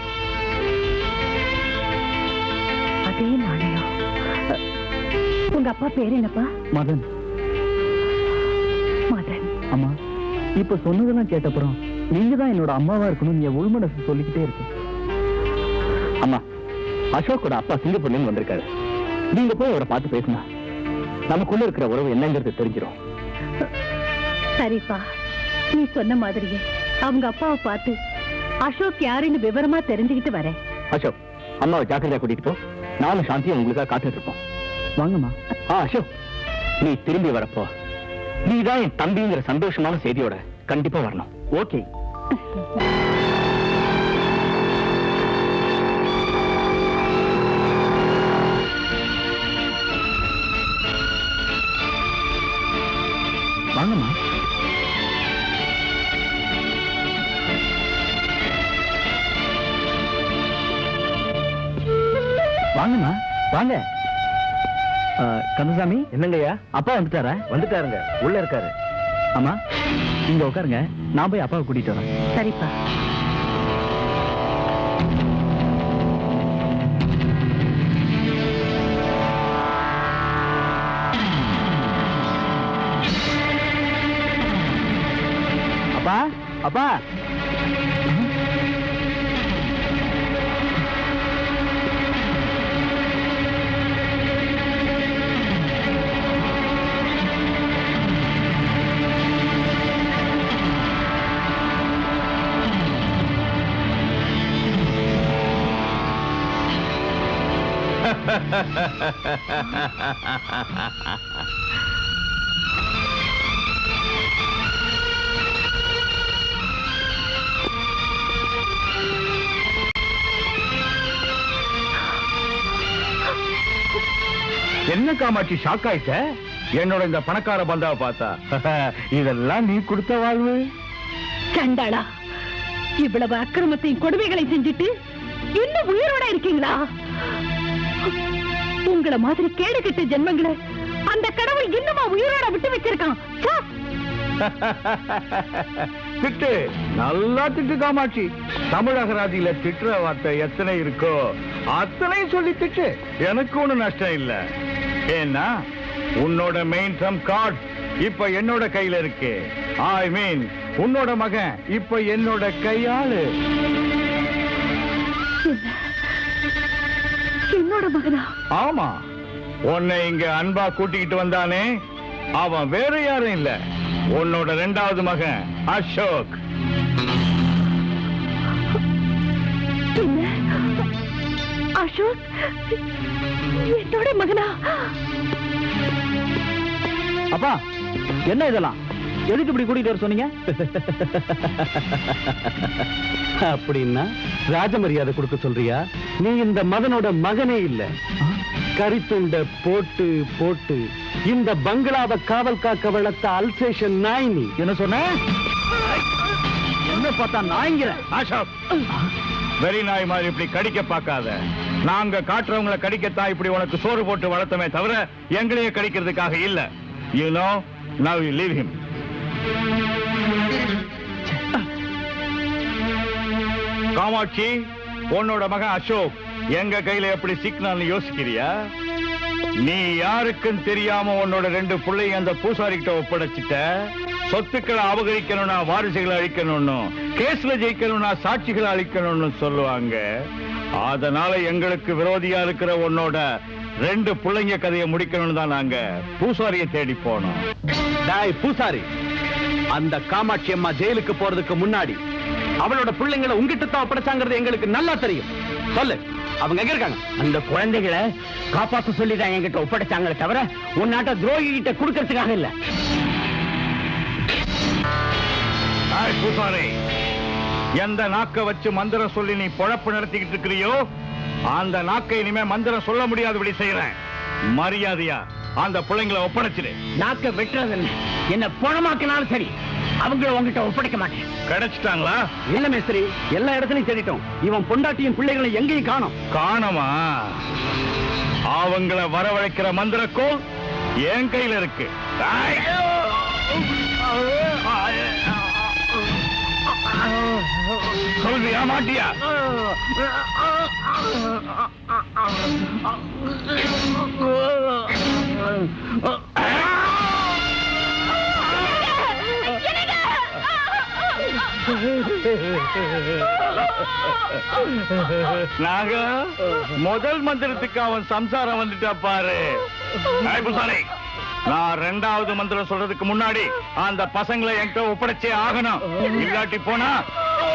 அதே நாணயம். உங்க அப்பா பேரு என்னப்பா? மதன். மதன். அம்மா, இப்ப சொன்னதெல்லாம் கேட்டப்புறம் நீங்க தான் என்னோட அம்மாவா இருக்கணும் என் உள்மனசு சொல்லிக்கிட்டே இருக்கு. அம்மா, அசோக்கோட அப்பா சிங்கப்பூர்ல வந்திருக்காரு. நீங்க போய் அவரை பார்த்து பேசுனா நமக்குள்ள இருக்கிற உறவு என்னங்கிறது தெரிஞ்சிடும். சரிப்பா, நீ சொன்ன மாதிரியே அவங்க அப்பாவை பார்த்து அசோக் யாருன்னு விவரமா தெரிஞ்சுக்கிட்டு வரேன். அசோக், அம்மாவை ஜாக்கிரதையா கூட்டிட்டு போ. நானும் சாந்தியும் உங்களுக்காக காத்துட்டு இருப்போம். வாங்கம்மா. அசோக், நீ திரும்பி வரப்போ நீதான் என் தம்பிங்கிற சந்தோஷமான செய்தியோட கண்டிப்பா வரணும். ஓகே? வாங்கம்மா. வாங்கம்மா, வாங்க. கந்தசாமி, என்னங்கய்யா? அப்பா வந்துட்டாரா? வந்துட்டாருங்க, உள்ள இருக்காரு. அம்மா, இங்க உட்காருங்க, நான் போய் அப்பாவை கூட்டிட்டு வரேன். சரிப்பா. அப்பா, அப்பா. என்ன காமாட்சி, ஷாக் ஆயிட்ட? என்னோட இந்த பணக்கார பந்தாவை பார்த்தா? இதெல்லாம் நீ கொடுத்த வாழ்வு. கண்டாளா, இவ்வளவு அக்கிரமத்தையும் கொடுமைகளை செஞ்சுட்டு இன்னும் உயிரோட இருக்கீங்களா? உங்களை மாதிரி கேடு கெட்ட ஜென்மங்களை அந்த கடவுள் இன்னுமா உயிரோட விட்டு வச்சிருக்கான். திட்டு, நல்லா திட்டு காமாட்சி. தமிழகராதியில திட்டுற வார்த்தை எத்தனை இருக்கோ அத்தனை சொல்லி திட்டு. எனக்கு ஒண்ணு நஷ்டம் இல்ல. ஏன்னா உன்னோட மெயின் ட்ரம் கார்டு இப்ப என்னோட கையில இருக்கு. ஐ மீன் உன்னோட மகன் இப்ப என்னோட கையாளு. என்னோட மகனா? ஆமா, உன்னை இங்க அன்பா கூட்டிக்கிட்டு வந்தானே, அவன் வேற யாரும் இல்ல, உன்னோட 2வது மகன் அசோக். அசோக் என்னோட மகனா? அப்பா, என்ன இதெல்லாம்? எதுக்கு இப்படி கூட்டிட்டு வர சொன்னீங்க? அப்படின்னா ராஜமரியாதை கொடுக்க சொல்றியா? நீ இந்த மகனோட மகனே இல்ல. கரித்துண்ட போட்டு போட்டு இந்த பங்களாவை காவல் காக்க வளர்த்த அல்சேஷன் நாய் நீ. என்ன சொன்ன? என்ன பார்த்தா நாய்ங்கிற? அசோக், வெறி நாய் மாதிரி இப்படி கடிக்க பார்க்காத. நாங்க காட்டுறவங்களை கடிக்கத்தான் இப்படி உனக்கு சோறு போட்டு வளர்த்தமே தவிர எங்களையே கடிக்கிறதுக்காக இல்ல. You know, now you leave him. Kamakshi, உன்னோட மகன் அசோக் எங்க கையில எப்படி சிக்கனான்னு யோசிக்கிறியா? நீ யாருக்கும் தெரியாம உன்னோட 2 பிள்ளைங்க அந்த பூசாரி கிட்ட ஒப்படைச்சிட்ட. சொத்துக்களை அபகரிக்கணும்னா வாரிசுகளை அழிக்கணும்னு, கேஸ்ல ஜெயிக்கணும்னா சாட்சிகளை அழிக்கணும்னு சொல்லுவாங்க. அதனால எங்களுக்கு விரோதியா இருக்கிற உன்னோட 2 பிள்ளைங்க கதையை முடிக்கணும்னு தான் நாங்க பூசாரியை தேடி போனோம். டாய் பூசாரி, அந்த காமாட்சி அம்மா ஜெயிலுக்கு போறதுக்கு முன்னாடி அவளோட பிள்ளைங்களை உங்ககிட்ட தான் ஒப்படைச்சாங்கிறது எங்களுக்கு நல்லா தெரியும். சொல்லு, அவங்க எங்க இருக்காங்க? அந்த குழந்தைகளை காப்பாற்ற சொல்லிதான் என்கிட்ட ஒப்படைச்சாங்களே தவிர உன்னாட்ட துரோகி கிட்ட கொடுக்கறதுக்காக இல்ல. பூசாரி, எந்த நாக்க வச்சு மந்திரம் சொல்லி நீ பொழப்பு நடத்திக்கிட்டு இருக்கிறியோ அந்த நாக்கை இனிமே மந்திரம் சொல்ல முடியாதபடி செய்யறேன். மரியாதையா அந்த பிள்ளைங்களை ஒப்படைச்சிடு. நாக்க வெட்டுறது என்ன பணமாக்கினாலும் சரி, அவங்கள உங்ககிட்ட ஒப்படைக்க மாட்டேன். கிடைச்சிட்டாங்களா? இல்ல மேஸ்திரி, எல்லா இடத்துலயும் தேடிட்டோம். இவன் பொண்டாட்டியும் பிள்ளைகளை எங்கேயும் காணோம். காணமா? அவங்கள வரவழைக்கிற மந்திரக்கோள் என் கையில இருக்கு. வருவியா மாட்டியா? நாக முதல் மந்திரத்துக்கு அவன் சம்சாரம் வந்துட்டா பாரு. நான் ரெண்டாவது மந்திரம் சொல்றதுக்கு முன்னாடி அந்த பசங்களை என்கிட்ட ஒப்படைச்சே ஆகணும். இல்லாட்டி போனா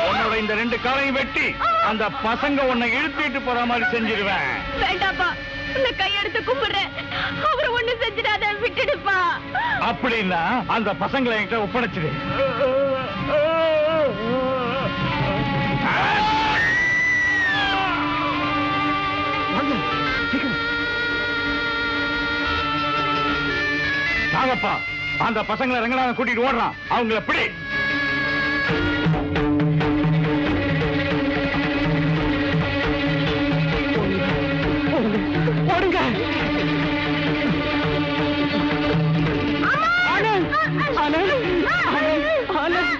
உன்னோட இந்த 2 காலையும் வெட்டி அந்த பசங்க உன்னை இழுத்திட்டு போற மாதிரி செஞ்சிருவேன். வேண்டாப்பா, உன்னை கையெடுத்து கும்பிடுறேன். அவரை ஒண்ணு செஞ்சிடாத, விட்டுடுப்பா. அப்படின்னா அந்த பசங்களை என்கிட்ட ஒப்படைச்சிடு. நாகப்பா, அந்த பசங்களை ரங்கநாதன் கூட்டிட்டு ஓடுறான். அவங்கள பிடி. ஓடுங்க. ஆனந்த், ஆனந்த், ஆனந்த், ஆனந்த்,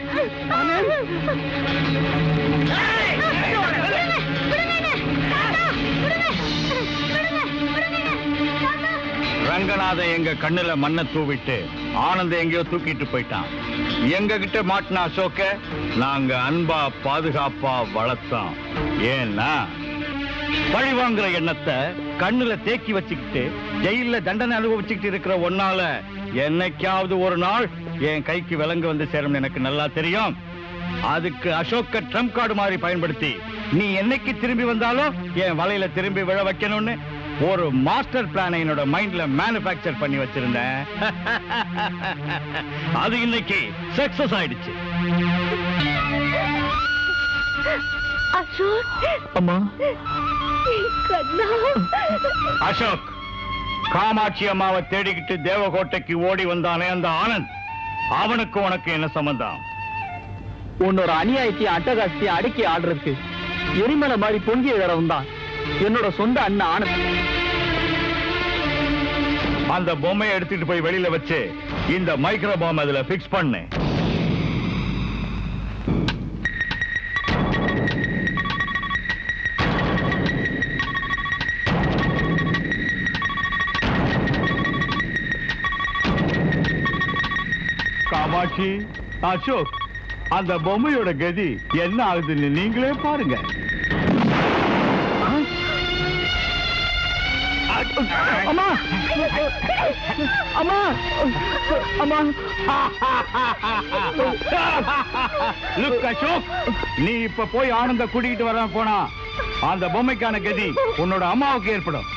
ஆனந்த். ரங்கநாதன் எங்க கண்ணுல மண்ணை தூவிட்டு ஆனந்த எங்கேயோ தூக்கிட்டு போயிட்டான். எங்க கிட்ட மாட்டின அசோக்க நாங்க அன்பா பாதுகாப்பா வளர்த்தோம். ஏன்னா பழி வாங்குற எண்ணத்தை கண்ணுல தேக்கி வச்சுக்கிட்டு ஜெயில தண்டனை அனுபவிச்சுக்கிட்டு இருக்கிற ஒன்னால என்னைக்காவது ஒரு நாள் என் கைக்கு விலங்கு வந்து சேரும் எனக்கு நல்லா தெரியும். அதுக்கு அசோக்க ட்ரம்ப் கார்டு மாதிரி பயன்படுத்தி நீ என்னைக்கு திரும்பி வந்தாலும் என் வலையில திரும்பி விழ வைக்கணும்னு ஒரு மாஸ்டர் பிளானை என்னோட மைண்ட்ல மேனுஃபேக்சர் பண்ணி வச்சிருந்தேன். அது இன்னைக்கு சக்சஸ் ஆயிடுச்சு. அம்மா, அசோக், காமாட்சி அம்மாவை தேடிக்கிட்டு தேவகோட்டைக்கு ஓடி வந்தானே அந்த ஆனந்த், அவனுக்கு உனக்கு என்ன சம்பந்தம்? உன்னோட அநியாயத்தையும் அட்டகாசத்தையும் அடக்கி ஆடுறதுக்கு எரிமலை மாதிரி பொங்கிய தடவை தான் என்னோட சொந்த அண்ணன் ஆனந்த். அந்த பொம்மையை எடுத்துட்டு போய் வெளியில வச்சு இந்த மைக்ரோ பாம் அதுல பிக்ஸ் பண்ணு. காமாட்சி, அசோக், அந்த பொம்மையோட கதி என்ன ஆகுதுன்னு நீங்களே பாருங்க. அம்மா, அம்மா, அம்மா. Look, அசோக், நீ இப்ப போய் ஆனந்த கூட்டிகிட்டு வர போனா அந்த பொம்மைக்கான கதி உன்னோட அம்மாவுக்கு ஏற்படும்.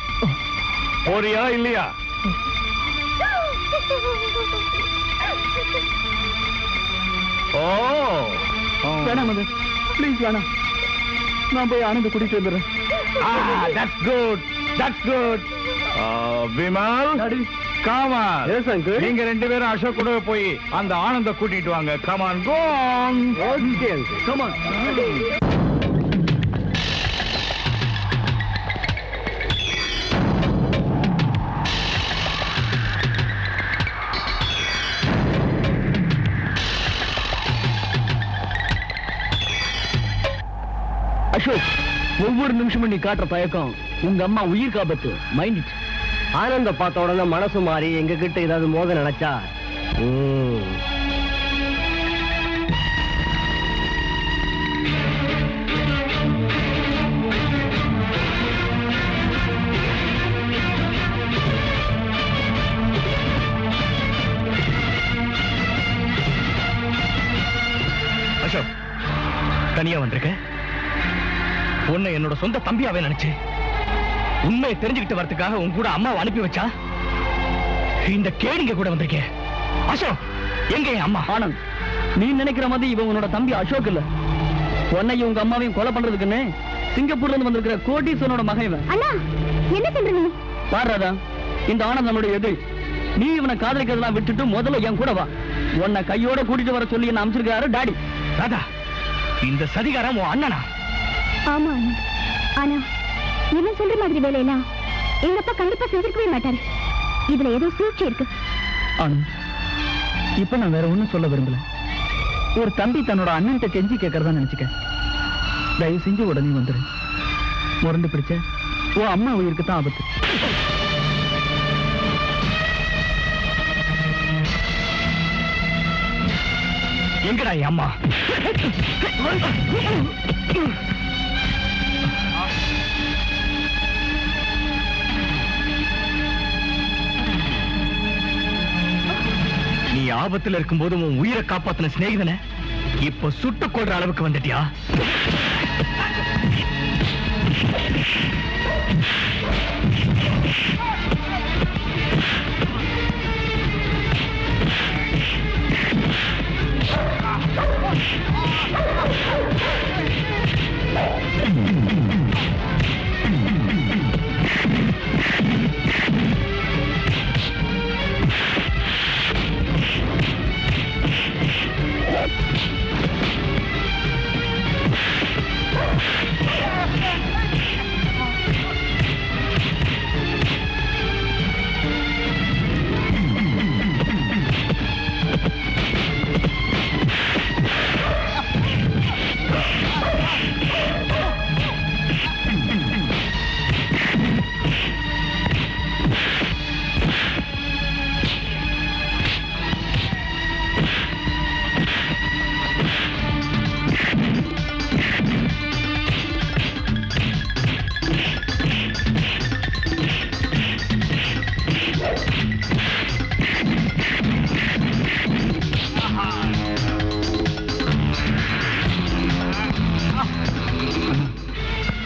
போறியா இல்லையா? ஓ, வேணாம் மதன், ப்ளீஸ் வேணாம். நான் போய் ஆனந்த கூட்டிட்டு வந்துடுறேன். that's good, that's good. Vimal, காமால், Yes, uncle. நீங்க 2 பேரும் அசோக் கூட போய் அந்த ஆனந்த கூட்டிட்டு வாங்க. Come on, go on. Okay, uncle. Come on. Ashok, ஒவ்வொரு நிமிஷமும் நீ காட்டுற தயக்கம் உங்க அம்மா உயிர் காபத்து. Mind it. ஆனந்த பார்த்த உடனே மனசு மாறி எங்க கிட்ட ஏதாவது மோத நினைச்சா அசோக், தனியா வந்திருக்க. உன்னை என்னோட சொந்த தம்பியாவே நினைச்சு உண்மையை தெரிஞ்சுக்கிட்டு வரதுக்காக உன் கூட அம்மாவை அனுப்பி வச்சா இந்த கேடிங்க கூட வந்திருக்கேன். அசோக், எங்க என் அம்மா? ஆனந்த், நீ நினைக்கிற மாதிரி இவன் உன்னோட தம்பி அசோக் இல்ல. உன்னையும் உங்க அம்மாவையும் கொலை பண்றதுக்குன்னு சிங்கப்பூர்ல இருந்து வந்திருக்கிற கோட்டீஸ்வரனோட மகன் இவன். அண்ணா, என்ன சொல்றீங்க? பாடுறதா, இந்த ஆனந்த் நம்மளுடைய எதிரி. நீ இவனை காதலிக்கிறதெல்லாம் விட்டுட்டு முதல்ல என் கூட வா. உன்னை கையோட கூட்டிட்டு வர சொல்லி என்ன அமைச்சிருக்காரு டாடி. ராதா, இந்த சதிகாரம் உன் அண்ணனா? ஆமா அண்ணா. ஆனா இவன் சொல்ற மாதிரி வேலையெல்லாம் எங்க அப்பா கண்டிப்பா செஞ்சிருக்கவே மாட்டாரு. இதுல ஏதோ சூழ்ச்சி இருக்கு. ஆனந்த், இப்ப நான் வேற ஒண்ணும் சொல்ல விரும்பல. ஒரு தம்பி தன்னோட அண்ணன்ட்ட கெஞ்சி கேட்கறதா நினைச்சுக்க. தயவு செஞ்சு உடனே வந்துரு. முரண்டு பிடிச்ச ஓ அம்மா உயிருக்கு தான் ஆபத்து. எங்கடா என் அம்மா? நீ ஆபத்துல இருக்கும்போது உன் உயிரை காப்பாத்தின சிநேகிதனை இப்ப சுட்டுக் கொள்ற அளவுக்கு வந்துட்டியா?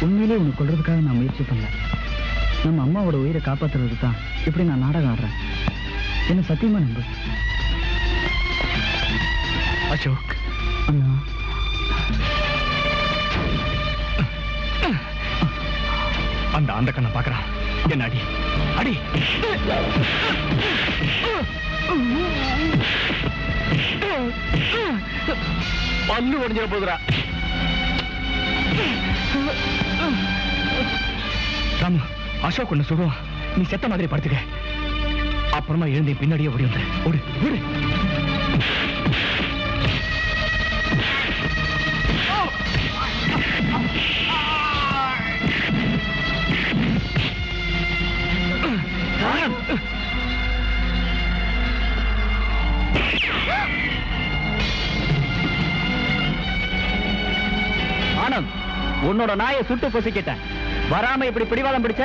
உண்மையிலே உன்னை கொல்றதுக்காக நான் முயற்சி பண்ணல. நம்ம அம்மாவோட உயிரை காப்பாத்துறதுக்கு தான் இப்படி நான் நாடகம் ஆடுறேன். என்ன சத்தியமா நம்பு. அசோக், அண்ணா அந்த அந்த கண்ணை பாக்குறான். என்ன அடி அடி. பல்லு உடைஞ்சிட போதுரா. ராமு, அசோக் ஒண்ணு சொல்லுவான். நீ செத்த மாதிரி படுத்துக்க. அப்புறமா எழுந்தி பின்னாடியே ஓடி வந்து ஓடு ஓடு. ஆனந்த், உன்னோட நாயை சுட்டு பொசிக்கிட்டேன். வராம இப்படி பிடிவாதம் பிடிச்ச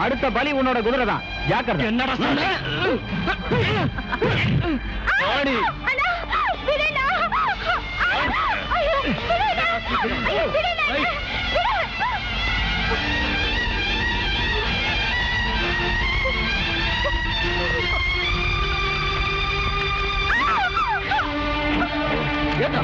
அடுத்த பலி உன்னோட குதிரை தான். ஜாக்கிரதை. என்னடா சொல்ற? ஓடி. ஏதா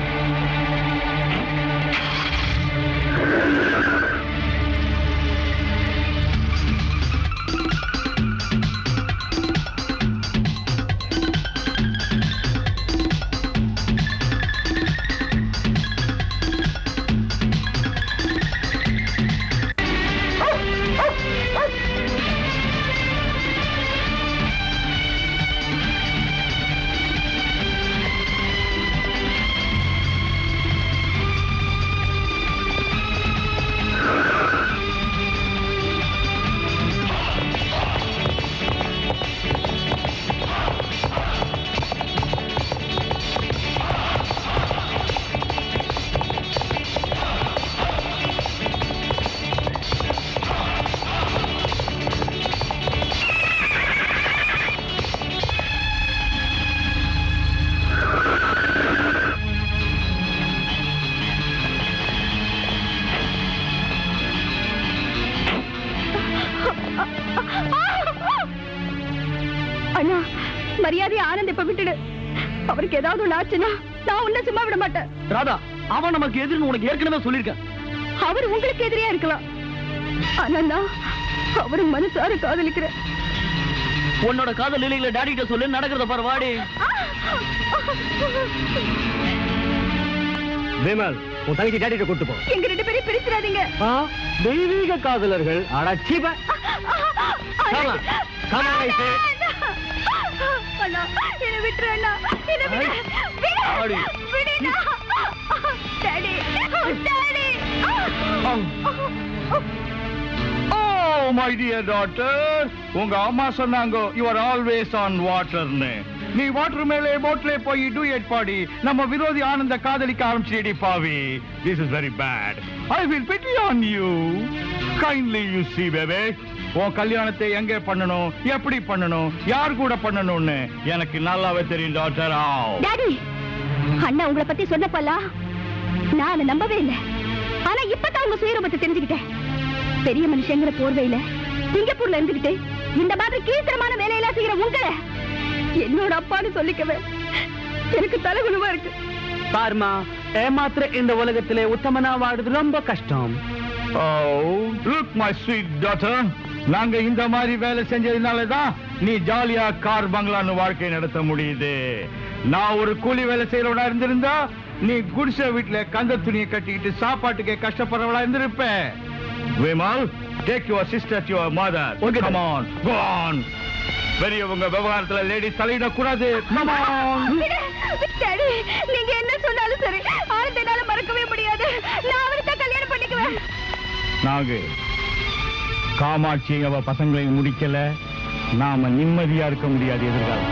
அண்ணா, மரியாதை ஆனந்த் இப்ப விட்டுடு. அவருக்கு ஏதாவது ஒண்ணு ஆச்சுன்னா நான் உன்னை சும்மா விட மாட்டேன். ராதா, அவன் நமக்கு எதிர்னு உனக்கு ஏற்கனவே சொல்லியிருக்கேன். அவர் உங்களுக்கு எதிரியா இருக்கலாம். ஆனா நான் அவரு மனசார காதலிக்கிறேன். உன்னோட காதல் இல்லைங்களா டாடி கிட்ட சொல்லு. நடக்கிறத பாரு. வாடி விமல், உன் தங்கச்சி டாடி கிட்ட கூட்டு போ. எங்க ரெண்டு பேரையும் பிரிச்சிடாதீங்க. தெய்வீக காதலர்கள். அடச்சிப. அண்ணா, என்னை விட்டுரு அண்ணா. என்னை விடு. விடு. விடுண்ணா. Daddy, daddy. Oh, my dear daughter, உங்க அம்மா சொன்னாங்க you are always on waterன்னு. நீ வாட்டர் மேலே போட்ல போய் டூயட் பாடி நம்ம விரோதி ஆனந்த காதலிக்க ஆரம்பிச்சிடி பாவி. This is very bad. I will pity on you. Kindly you see, baby. உன் கல்யாணத்தை எங்க பண்ணணும், எப்படி பண்ணணும், யார் கூட பண்ணணும்னு எனக்கு நல்லாவே தெரியும் டாக்டர். டாடி, அண்ணா உங்களை பத்தி சொன்னப்பல்லா நான் நம்பவே இல்லை. ஆனா இப்பதான் உங்க சுயரூபத்தை தெரிஞ்சுக்கிட்டேன். பெரிய மனுஷங்கிற போர்வையில சிங்கப்பூர்ல இருந்துகிட்டு இந்த மாதிரி கீழ்த்தரமான வேலையெல்லாம் செய்யற உங்களை என்னோட அப்பான்னு சொல்லிக்கவே எனக்கு தலைகுழுவா இருக்கு. பாருமா, ஏமாத்திர இந்த உலகத்திலே உத்தமனா வாடுறது ரொம்ப கஷ்டம். Oh, look my sweet daughter. நாங்க இந்த மாதிரி வேலை செஞ்சதுனாலதான் நீ ஜாலியா கார் பங்களான்னு வாழ்க்கை நடத்த முடியுது. நான் ஒரு கூலி வேலை செய்யறவனா இருந்திருந்தா நீ குடிசை வீட்டுல கந்த துணியை கட்டிக்கிட்டு சாப்பாட்டுக்கே கஷ்டப்படுறவளா இருந்திருப்ப. Vimal, take your sister to your mother. Okay, come on, go on. பெரியவங்க விவகாரத்துல லேடிஸ் தலையிட கூடாது. Come on. டாடி, நீங்க என்ன சொன்னாலும் சரி, ஆனந்தனால மறக்கவே முடியாது. நான் அவரை தான் கல்யாணம் பண்ணிக்குவேன். நாகு, காமாட்சி அவ பசங்களை முடிக்கல, நாம நிம்மதியா இருக்க முடியாது எதிர்காலம்.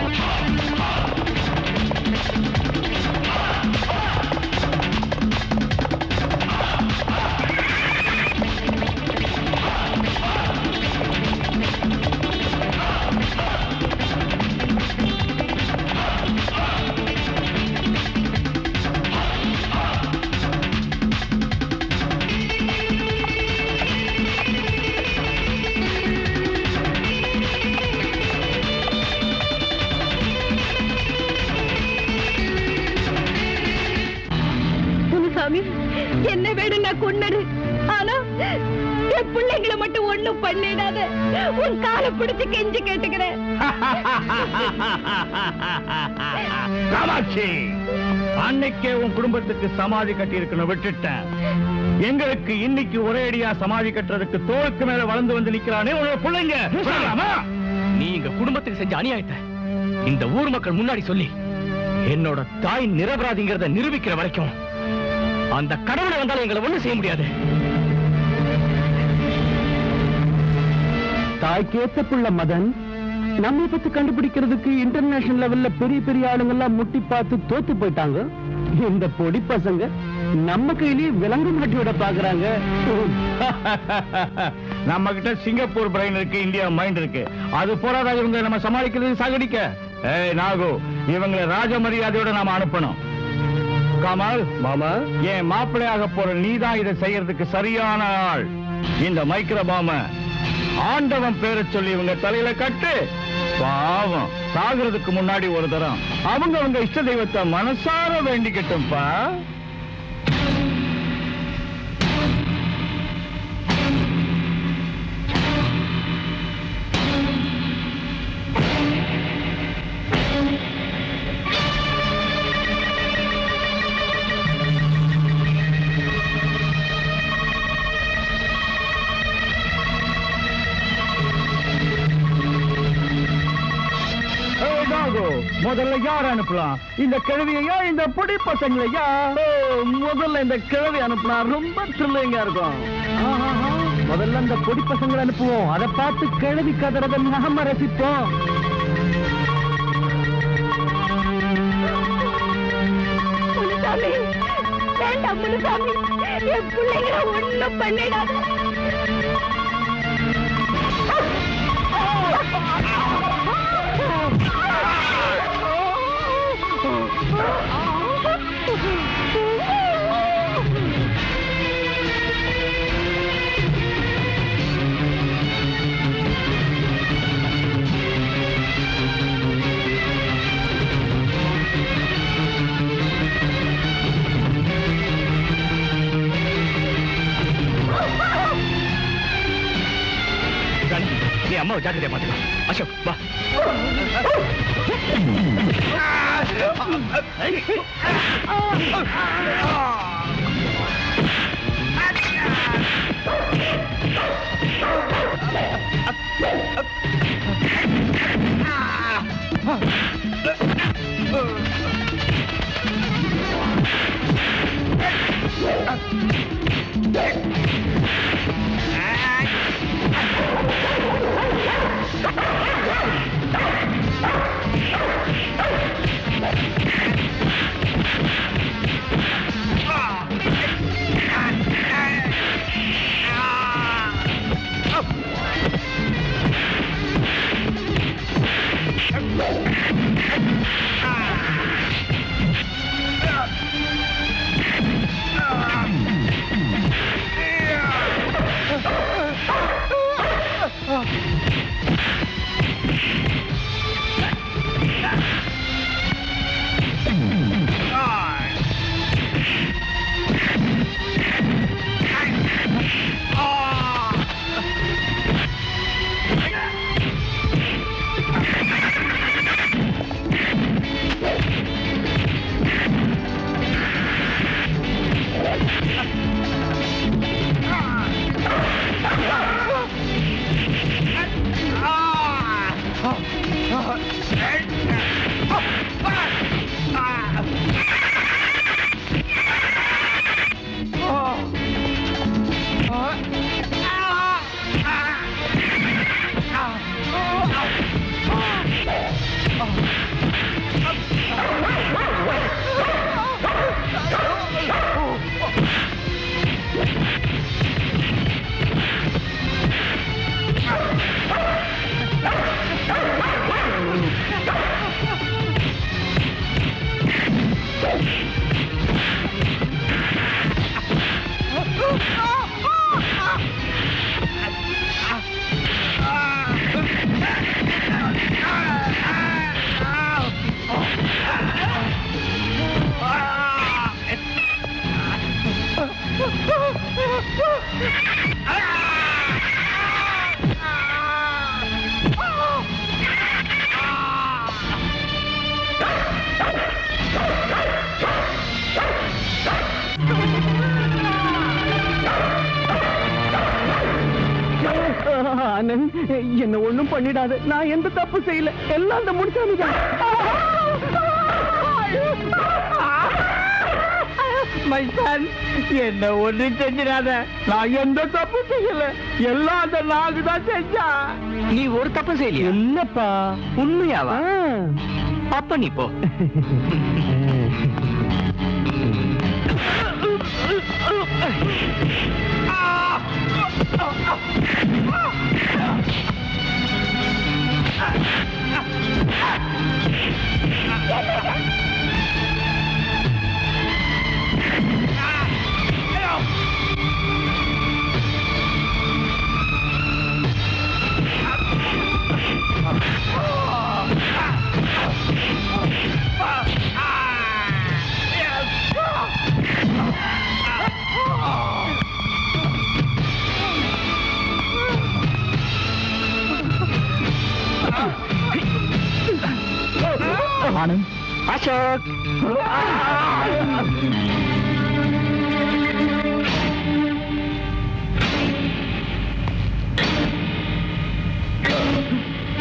என்ன வேணும் நான் கொன்னது, ஆனா என் பிள்ளைங்களை மட்டும் ஒண்ணும் பண்ணிடாத. உன் காலை பிடிச்சு கெஞ்சி கேட்டுக்கிறேன். காமாட்சி, அன்னைக்கே உன் குடும்பத்துக்கு சமாதி கட்டி இருக்கணும், விட்டுட்டேன். எங்களுக்கு இன்னைக்கு ஒரே அடியா சமாதி கட்டுறதுக்கு தோளுக்கு மேல வளர்ந்து வந்து நிக்கிறானே உன்னோட பிள்ளைங்க. நீ எங்க குடும்பத்துக்கு செஞ்ச அநியாயத்தை இந்த ஊர் மக்கள் முன்னாடி சொல்லி என்னோட தாய் நிரபராதிங்கிறத நிரூபிக்கிற வரைக்கும் அந்த கடவுளை வந்தாலும் எங்களை ஒண்ணும் செய்ய முடியாது. தாய்க்கேத்த புள்ள மதன் நம்ம பத்தி கண்டுபிடிக்கிறதுக்கு இன்டர்நேஷனல் லெவல்ல பெரிய பெரிய ஆளுங்க எல்லாம் முட்டி பார்த்து தோத்து போயிட்டாங்க. இந்த பொடி பசங்க நம்ம கையிலேயே விலங்கு மாட்டி விட பாக்குறாங்க. நம்ம கிட்ட சிங்கப்பூர் பிரைன் இருக்கு, இந்தியா மைண்ட் இருக்கு. அது போராத இவங்க நம்ம சமாளிக்கிறது சாகடிக்க. ஏய் நாகு, இவங்களை ராஜ மரியாதையோட நாம அனுப்பணும். கமல் மாமா, என் மாப்பிள்ளையாக போற நீதான் இதை செய்யறதுக்கு சரியான ஆள். இந்த மைக்ரோபாம ஆண்டவன் பேரை சொல்லி இவங்க தலையில கட்டு. பாவம், சாகிறதுக்கு முன்னாடி ஒரு தரம் அவங்க இஷ்ட தெய்வத்தை மனசார வேண்டிக்கட்டும்பா. முதல்ல யார் அனுப்பலாம்? இந்த கிழவியா, இந்த பொடி பசங்களையா? முதல்ல இந்த கிழவி அனுப்புனா ரொம்ப த்ரில்லிங்கா இருக்கும். முதல்ல இந்த பொடி பசங்களை அனுப்புவோம், அதை பார்த்து கிழவி கதறதை நாம ரசிப்போம். முனுசாமி, வேண்டாம் முனுசாமி, என் பிள்ளைங்களை ஒண்ணும் பண்ணிடாத. நீ அம்மாவை ஜாக்கிரதையா பாத்துக்கலாம். அசோக் வா. ஆனந்த், என்ன ஒண்ணும் பண்ணிடாது. நான் எந்த தப்பு செய்யல. எல்லாம் அந்த முடிச்சாமிதான். மை சன், என்ன ஒண்ணு செஞ்சிடாத. நான் எந்த தப்பு செய்யல. எல்லாம் அந்த நாகு தான் செஞ்சா. நீ ஒரு தப்பு செய்யலையா? இல்லப்பா. உண்மையாவா? அப்ப நீ போ. ஆனந்த், அசோக்,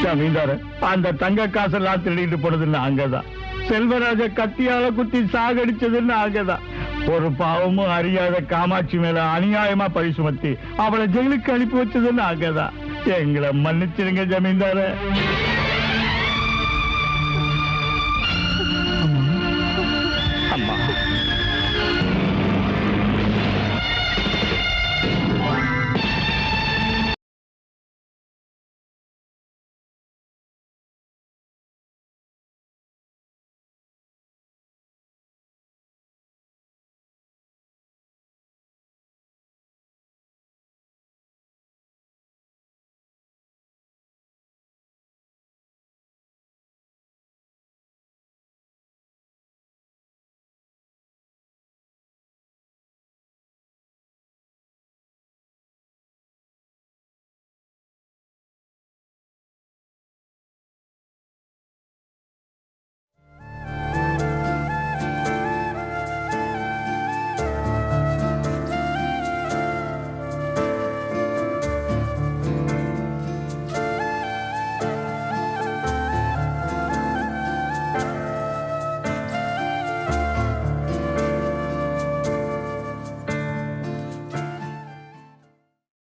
ஜமீன்தார, அந்த தங்க காசெல்லாம் திருடிட்டு போனதுன்னு அங்கதான். செல்வராஜ கத்தியால குத்தி சாகடிச்சதுன்னு அங்கதான். ஒரு பாவமும் அறியாத காமாட்சி மேல அநியாயமா பழி சுமத்தி அவளை ஜெயிலுக்கு அனுப்பி வச்சதுன்னு அங்கதான். எங்களை மன்னிச்சிருங்க ஜமீன்தார.